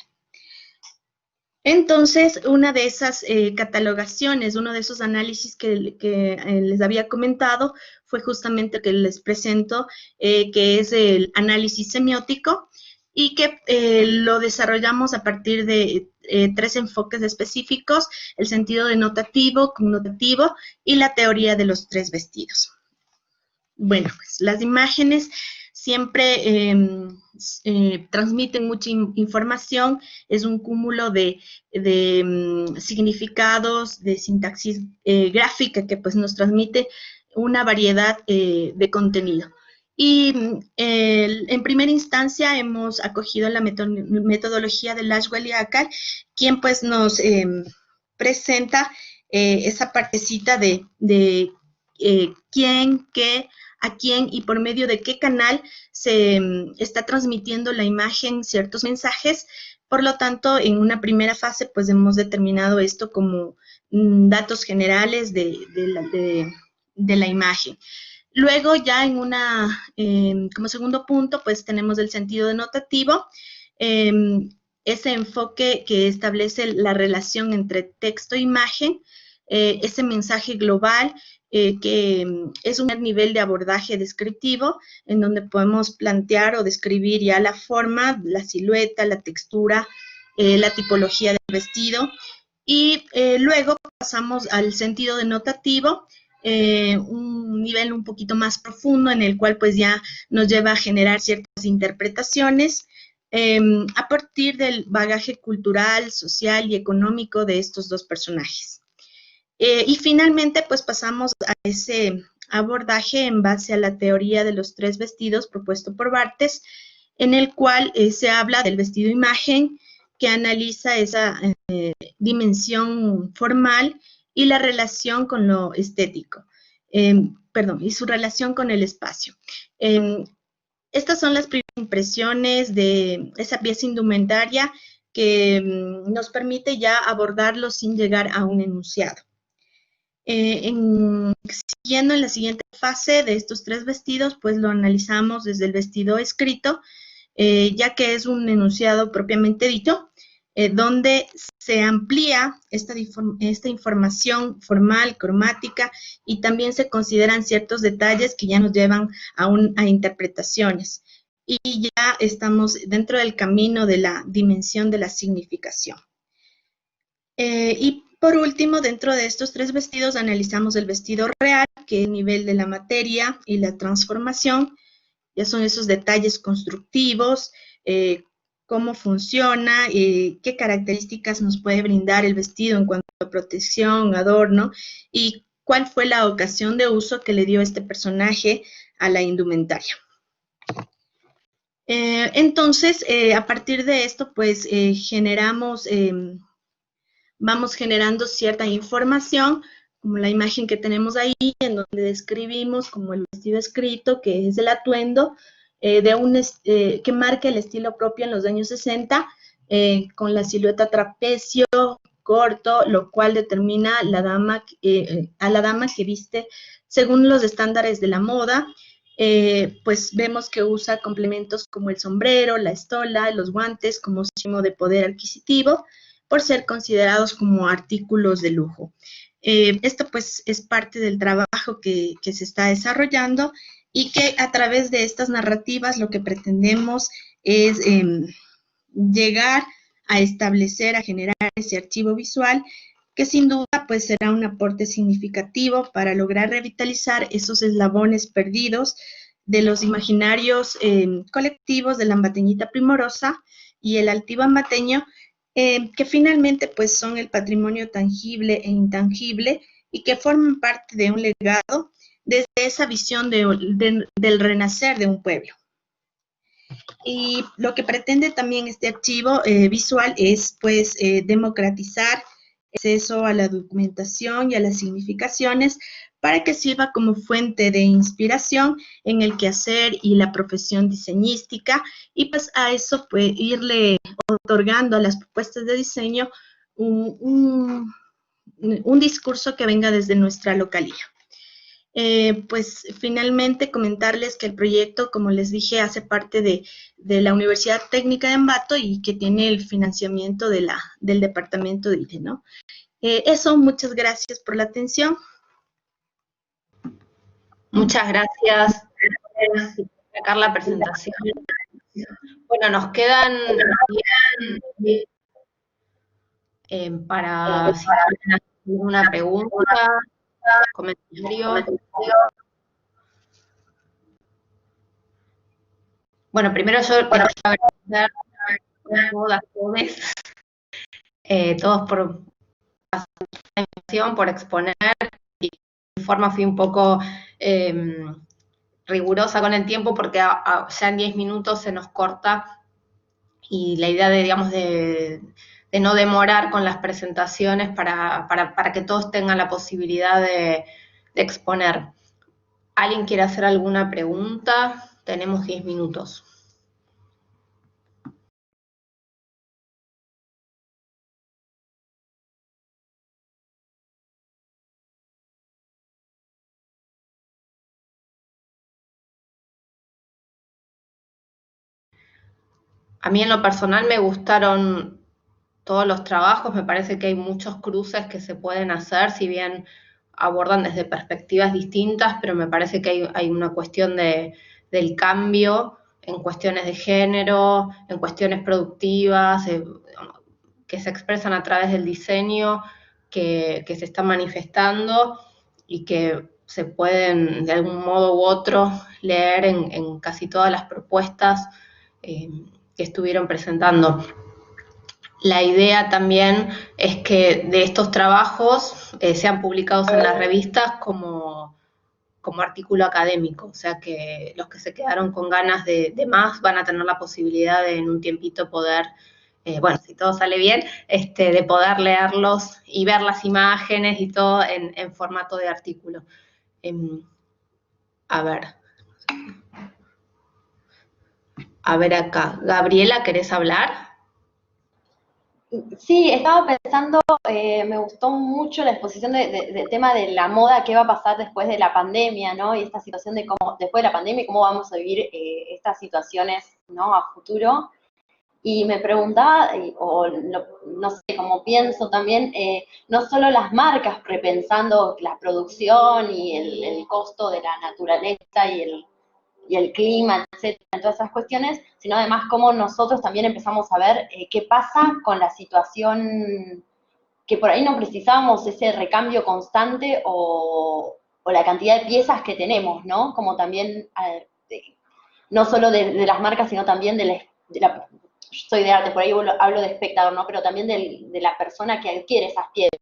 Entonces, una de esas catalogaciones, uno de esos análisis que les había comentado fue justamente el que les presento, que es el análisis semiótico, y que lo desarrollamos a partir de 3 enfoques específicos: el sentido denotativo, connotativo y la teoría de los 3 vestidos. Bueno, pues las imágenes siempre transmiten mucha información, es un cúmulo de significados, de sintaxis gráfica que pues nos transmite una variedad de contenido. Y en primera instancia hemos acogido la metodología de Laswell y Akar, quien pues nos presenta esa partecita de quién, qué, a quién y por medio de qué canal se está transmitiendo la imagen ciertos mensajes. Por lo tanto, en una primera fase, pues hemos determinado esto como datos generales de la imagen. Luego, ya como segundo punto, pues tenemos el sentido denotativo, ese enfoque que establece la relación entre texto e imagen, ese mensaje global, que es un nivel de abordaje descriptivo, en donde podemos plantear o describir ya la forma, la silueta, la textura, la tipología del vestido. Y luego pasamos al sentido denotativo, un nivel un poquito más profundo, en el cual pues ya nos lleva a generar ciertas interpretaciones a partir del bagaje cultural, social y económico de estos 2 personajes. Y finalmente, pues pasamos a ese abordaje en base a la teoría de los 3 vestidos propuesto por Barthes, en el cual se habla del vestido imagen, que analiza esa dimensión formal y la relación con lo estético, y su relación con el espacio. Estas son las primeras impresiones de esa pieza indumentaria que nos permite ya abordarlo sin llegar a un enunciado. Siguiendo en la siguiente fase de estos 3 vestidos, pues lo analizamos desde el vestido escrito, ya que es un enunciado propiamente dicho, donde se amplía esta información formal, cromática, y también se consideran ciertos detalles que ya nos llevan a interpretaciones. Y ya estamos dentro del camino de la dimensión de la significación. Y por último, dentro de estos 3 vestidos, analizamos el vestido real, que es el nivel de la materia y la transformación. Ya son esos detalles constructivos, cómo funciona, qué características nos puede brindar el vestido en cuanto a protección, adorno, y cuál fue la ocasión de uso que le dio este personaje a la indumentaria. Entonces, a partir de esto, pues vamos generando cierta información, como la imagen que tenemos ahí, en donde describimos como el vestido escrito, que es el atuendo que marca el estilo propio en los años 60, con la silueta trapecio, corto, lo cual determina a la dama que viste según los estándares de la moda. Pues vemos que usa complementos como el sombrero, la estola, los guantes como símbolo de poder adquisitivo, por ser considerados como artículos de lujo. Esto pues es parte del trabajo que se está desarrollando, y que a través de estas narrativas lo que pretendemos es llegar a establecer, a generar ese archivo visual, que sin duda pues será un aporte significativo para lograr revitalizar esos eslabones perdidos de los imaginarios colectivos de la ambateñita primorosa y el altivo ambateño, que finalmente pues son el patrimonio tangible e intangible, y que forman parte de un legado desde esa visión del renacer de un pueblo. Y lo que pretende también este archivo visual es pues democratizar el acceso a la documentación y a las significaciones, para que sirva como fuente de inspiración en el quehacer y la profesión diseñística, y pues a eso pues irle otorgando a las propuestas de diseño un discurso que venga desde nuestra localía. Pues finalmente comentarles que el proyecto, como les dije, hace parte de la Universidad Técnica de Ambato y que tiene el financiamiento del departamento de IDE, ¿no? Eso, muchas gracias por la atención. Muchas gracias por sacar la presentación. Bueno, nos quedan para si quieren hacer alguna pregunta, comentario. Bueno, primero yo quiero agradecer a todos por la presentación, por exponer. Y de forma fui un poco rigurosa con el tiempo porque ya en 10 minutos se nos corta, y la idea de, digamos, de no demorar con las presentaciones para que todos tengan la posibilidad de exponer. ¿Alguien quiere hacer alguna pregunta? Tenemos 10 minutos. A mí en lo personal me gustaron todos los trabajos, me parece que hay muchos cruces que se pueden hacer, si bien abordan desde perspectivas distintas, pero me parece que hay una cuestión del cambio en cuestiones de género, en cuestiones productivas, que se expresan a través del diseño, que se están manifestando y que se pueden de algún modo u otro leer en casi todas las propuestas que estuvieron presentando. La idea también es que de estos trabajos sean publicados en las revistas como artículo académico, o sea que los que se quedaron con ganas de más van a tener la posibilidad de en un tiempito poder, bueno, si todo sale bien, de poder leerlos y ver las imágenes y todo en formato de artículo. A ver acá. Gabriela, ¿querés hablar? Sí, estaba pensando, me gustó mucho la exposición del tema de la moda, qué va a pasar después de la pandemia, ¿no? Y esta situación de cómo, después de la pandemia, cómo vamos a vivir estas situaciones, ¿no? A futuro. Y me preguntaba, no sé, como pienso también, no solo las marcas repensando la producción y el costo de la naturaleza y el clima, etcétera, todas esas cuestiones, sino además cómo nosotros también empezamos a ver qué pasa con la situación, que por ahí no precisamos ese recambio constante o la cantidad de piezas que tenemos, ¿no? Como también, no solo de las marcas, sino también de la yo soy de arte, por ahí hablo de espectador, ¿no? Pero también de la persona que adquiere esas piezas.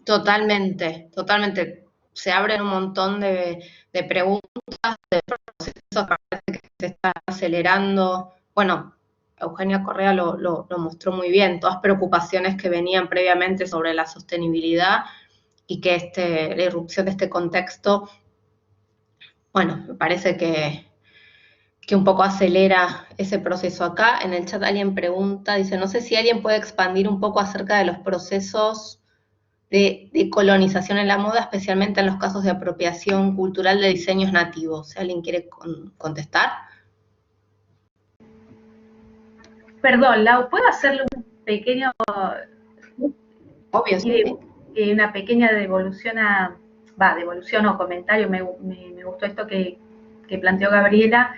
Totalmente, totalmente. Se abren un montón de preguntas, de procesos que parece que se están acelerando. Bueno, Eugenia Correa lo mostró muy bien, todas preocupaciones que venían previamente sobre la sostenibilidad y que la irrupción de este contexto, bueno, me parece que un poco acelera ese proceso. Acá en el chat alguien pregunta, dice, no sé si alguien puede expandir un poco acerca de los procesos de colonización en la moda, especialmente en los casos de apropiación cultural de diseños nativos. Si alguien quiere contestar. Perdón, Lau, ¿puedo hacerle un pequeño... Obvio, sí. Una pequeña devolución devolución o comentario, me gustó esto que planteó Gabriela.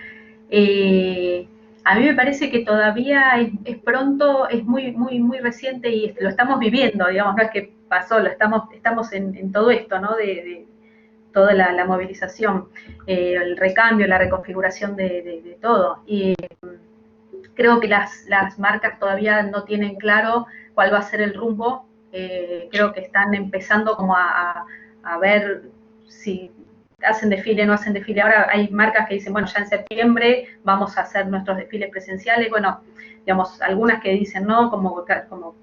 A mí me parece que todavía es pronto, es muy reciente y lo estamos viviendo, digamos, no es que pasó, estamos en todo esto, ¿no? De toda la movilización, el recambio, la reconfiguración de todo. Y creo que las marcas todavía no tienen claro cuál va a ser el rumbo. Creo que están empezando como a ver si hacen desfile, no hacen desfile. Ahora hay marcas que dicen, bueno, ya en septiembre vamos a hacer nuestros desfiles presenciales. Bueno, digamos, algunas que dicen no, como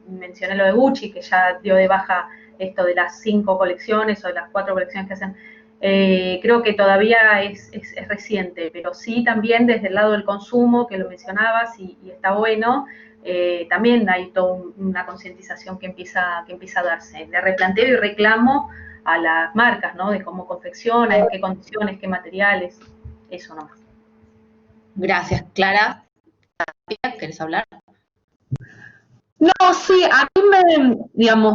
mencioné lo de Gucci, que ya dio de baja esto de las 5 colecciones o de las 4 colecciones que hacen. Creo que todavía es reciente, pero sí también desde el lado del consumo, que lo mencionabas, y está bueno, también hay toda una concientización que empieza a darse, de replanteo y reclamo a las marcas, ¿no? De cómo confeccionan, en qué condiciones, qué materiales, eso nomás. Gracias, Clara. ¿Querés hablar? No, sí, a mí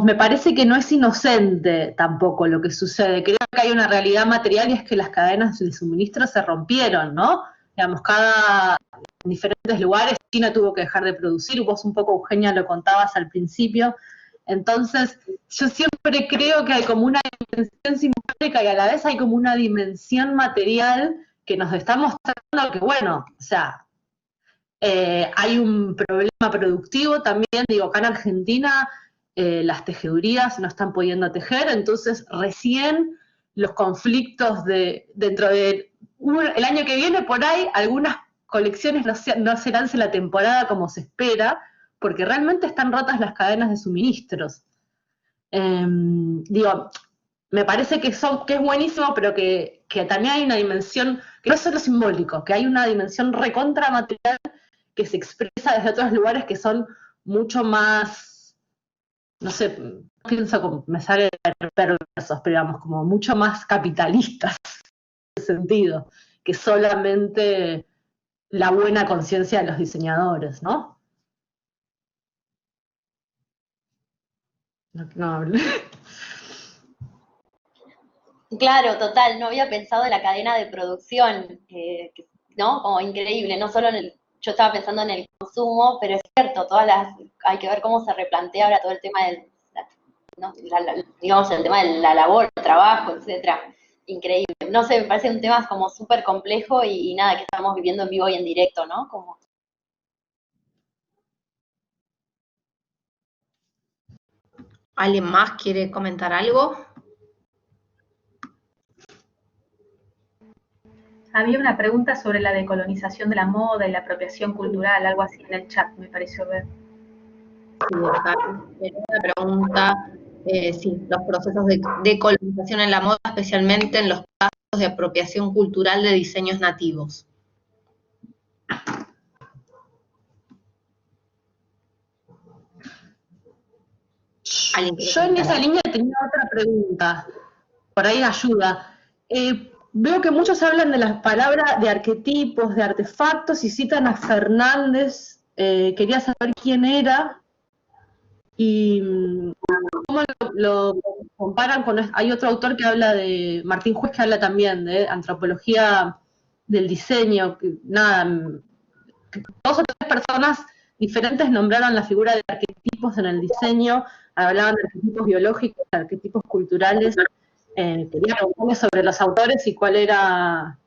me parece que no es inocente tampoco lo que sucede. Creo que hay una realidad material y es que las cadenas de suministro se rompieron, ¿no? Digamos, en diferentes lugares China tuvo que dejar de producir, vos un poco, Eugenia, lo contabas al principio. Entonces, yo siempre creo que hay como una dimensión simbólica y a la vez hay como una dimensión material que nos está mostrando que, bueno, o sea, hay un problema productivo también, digo, acá en Argentina las tejedurías no están pudiendo tejer, entonces recién los conflictos dentro de el año que viene por ahí, algunas colecciones no se lance la temporada como se espera, porque realmente están rotas las cadenas de suministros. Digo, me parece que es buenísimo, pero que también hay una dimensión, que no es solo simbólico, que hay una dimensión recontra material que se expresa desde otros lugares que son mucho más, no sé, pienso como me sale perversos, pero digamos, como mucho más capitalistas en ese sentido, que solamente la buena conciencia de los diseñadores, ¿no? No. Claro, total, no había pensado en la cadena de producción, ¿no? Como increíble, no solo yo estaba pensando en el consumo, pero es cierto, hay que ver cómo se replantea ahora todo el tema del, ¿no? Digamos, el tema de la labor, el trabajo, etcétera. Increíble. No sé, me parece un tema como súper complejo y nada, que estamos viviendo en vivo y en directo, ¿no? Como... ¿Alguien más quiere comentar algo? Había una pregunta sobre la decolonización de la moda y la apropiación cultural, algo así en el chat, me pareció ver. Sí, acá era una pregunta, sí, los procesos de decolonización en la moda, especialmente en los casos de apropiación cultural de diseños nativos. Yo en esa línea tenía otra pregunta, por ahí ayuda. Veo que muchos hablan de las palabras de arquetipos, de artefactos y citan a Fernández. Quería saber quién era y cómo lo comparan con... Hay otro autor que habla de... Martín Juez, que habla también de antropología del diseño. Nada, 2 o 3 personas diferentes nombraron la figura de arquetipos en el diseño, hablaban de arquetipos biológicos, de arquetipos culturales. Quería preguntarle sobre los autores y cuál era,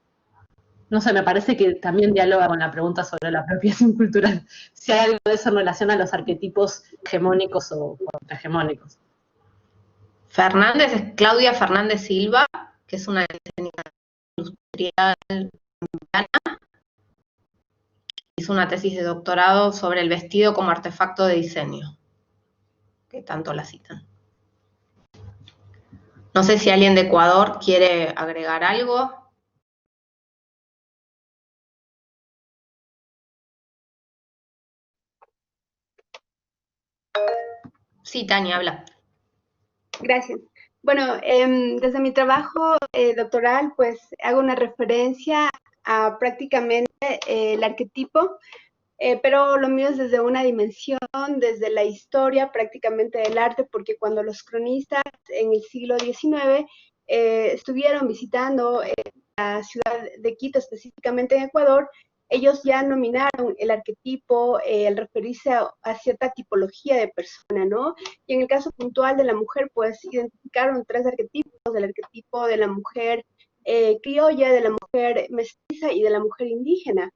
no sé, me parece que también dialoga con la pregunta sobre la apropiación cultural, si hay algo de eso en relación a los arquetipos hegemónicos o contrahegemónicos. Fernández es Claudia Fernández Silva, que es una diseñadora industrial mexicana. Hizo una tesis de doctorado sobre el vestido como artefacto de diseño, que tanto la citan. No sé si alguien de Ecuador quiere agregar algo. Sí, Tania, habla. Gracias. Bueno, desde mi trabajo doctoral, pues hago una referencia a prácticamente el arquetipo, pero lo mío es desde una dimensión, desde la historia prácticamente del arte, porque cuando los cronistas en el siglo XIX estuvieron visitando la ciudad de Quito, específicamente en Ecuador, ellos ya nominaron el arquetipo al referirse a cierta tipología de persona, ¿no? Y en el caso puntual de la mujer, pues identificaron 3 arquetipos, del arquetipo de la mujer criolla, de la mujer mestiza y de la mujer indígena.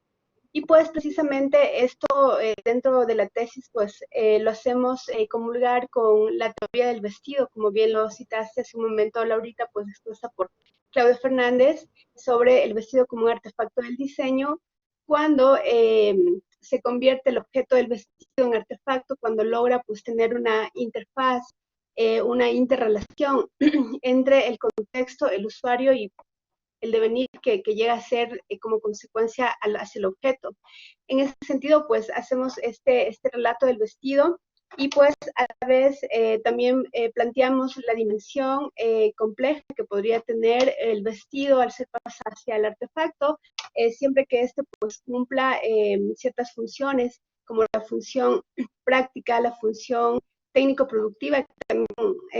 Y pues precisamente esto dentro de la tesis pues lo hacemos comulgar con la teoría del vestido, como bien lo citaste hace un momento, Laurita, pues expuesta por Claudia Fernández sobre el vestido como un artefacto del diseño, cuando se convierte el objeto del vestido en artefacto, cuando logra pues tener una interfaz, una interrelación entre el contexto, el usuario y el devenir que llega a ser como consecuencia hacia el objeto. En ese sentido, pues hacemos este relato del vestido y pues a la vez también planteamos la dimensión compleja que podría tener el vestido al ser pasado hacia el artefacto, siempre que este pues cumpla ciertas funciones, como la función práctica, la función técnico-productiva, que también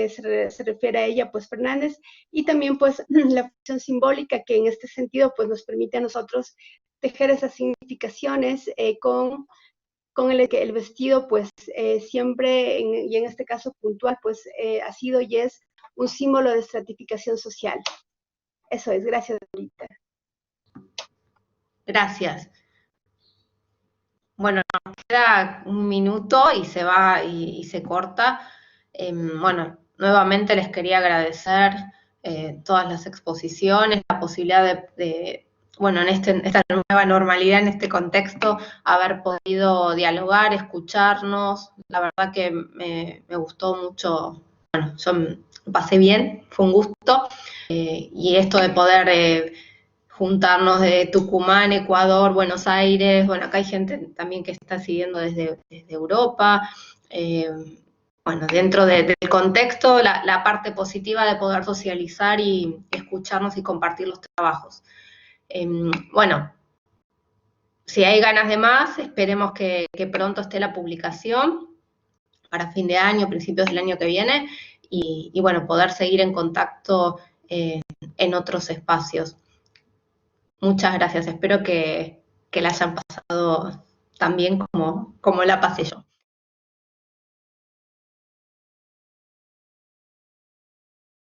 se refiere a ella, pues Fernández, y también pues la función simbólica, que en este sentido pues nos permite a nosotros tejer esas significaciones con el vestido pues siempre, y en este caso puntual, pues ha sido y es un símbolo de estratificación social. Eso es, gracias, Dorita. Gracias. Bueno, nos queda un minuto y se va y se corta. Bueno, nuevamente les quería agradecer todas las exposiciones, la posibilidad bueno, en esta nueva normalidad, en este contexto, haber podido dialogar, escucharnos. La verdad que me gustó mucho. Bueno, yo me pasé bien, fue un gusto. Y esto de poder juntarnos de Tucumán, Ecuador, Buenos Aires, bueno, acá hay gente también que está siguiendo desde Europa. Bueno, dentro del contexto, la parte positiva de poder socializar y escucharnos y compartir los trabajos. Bueno, si hay ganas de más, esperemos que pronto esté la publicación para fin de año, principios del año que viene, y bueno, poder seguir en contacto en otros espacios. Muchas gracias, espero que la hayan pasado tan bien como la pasé yo.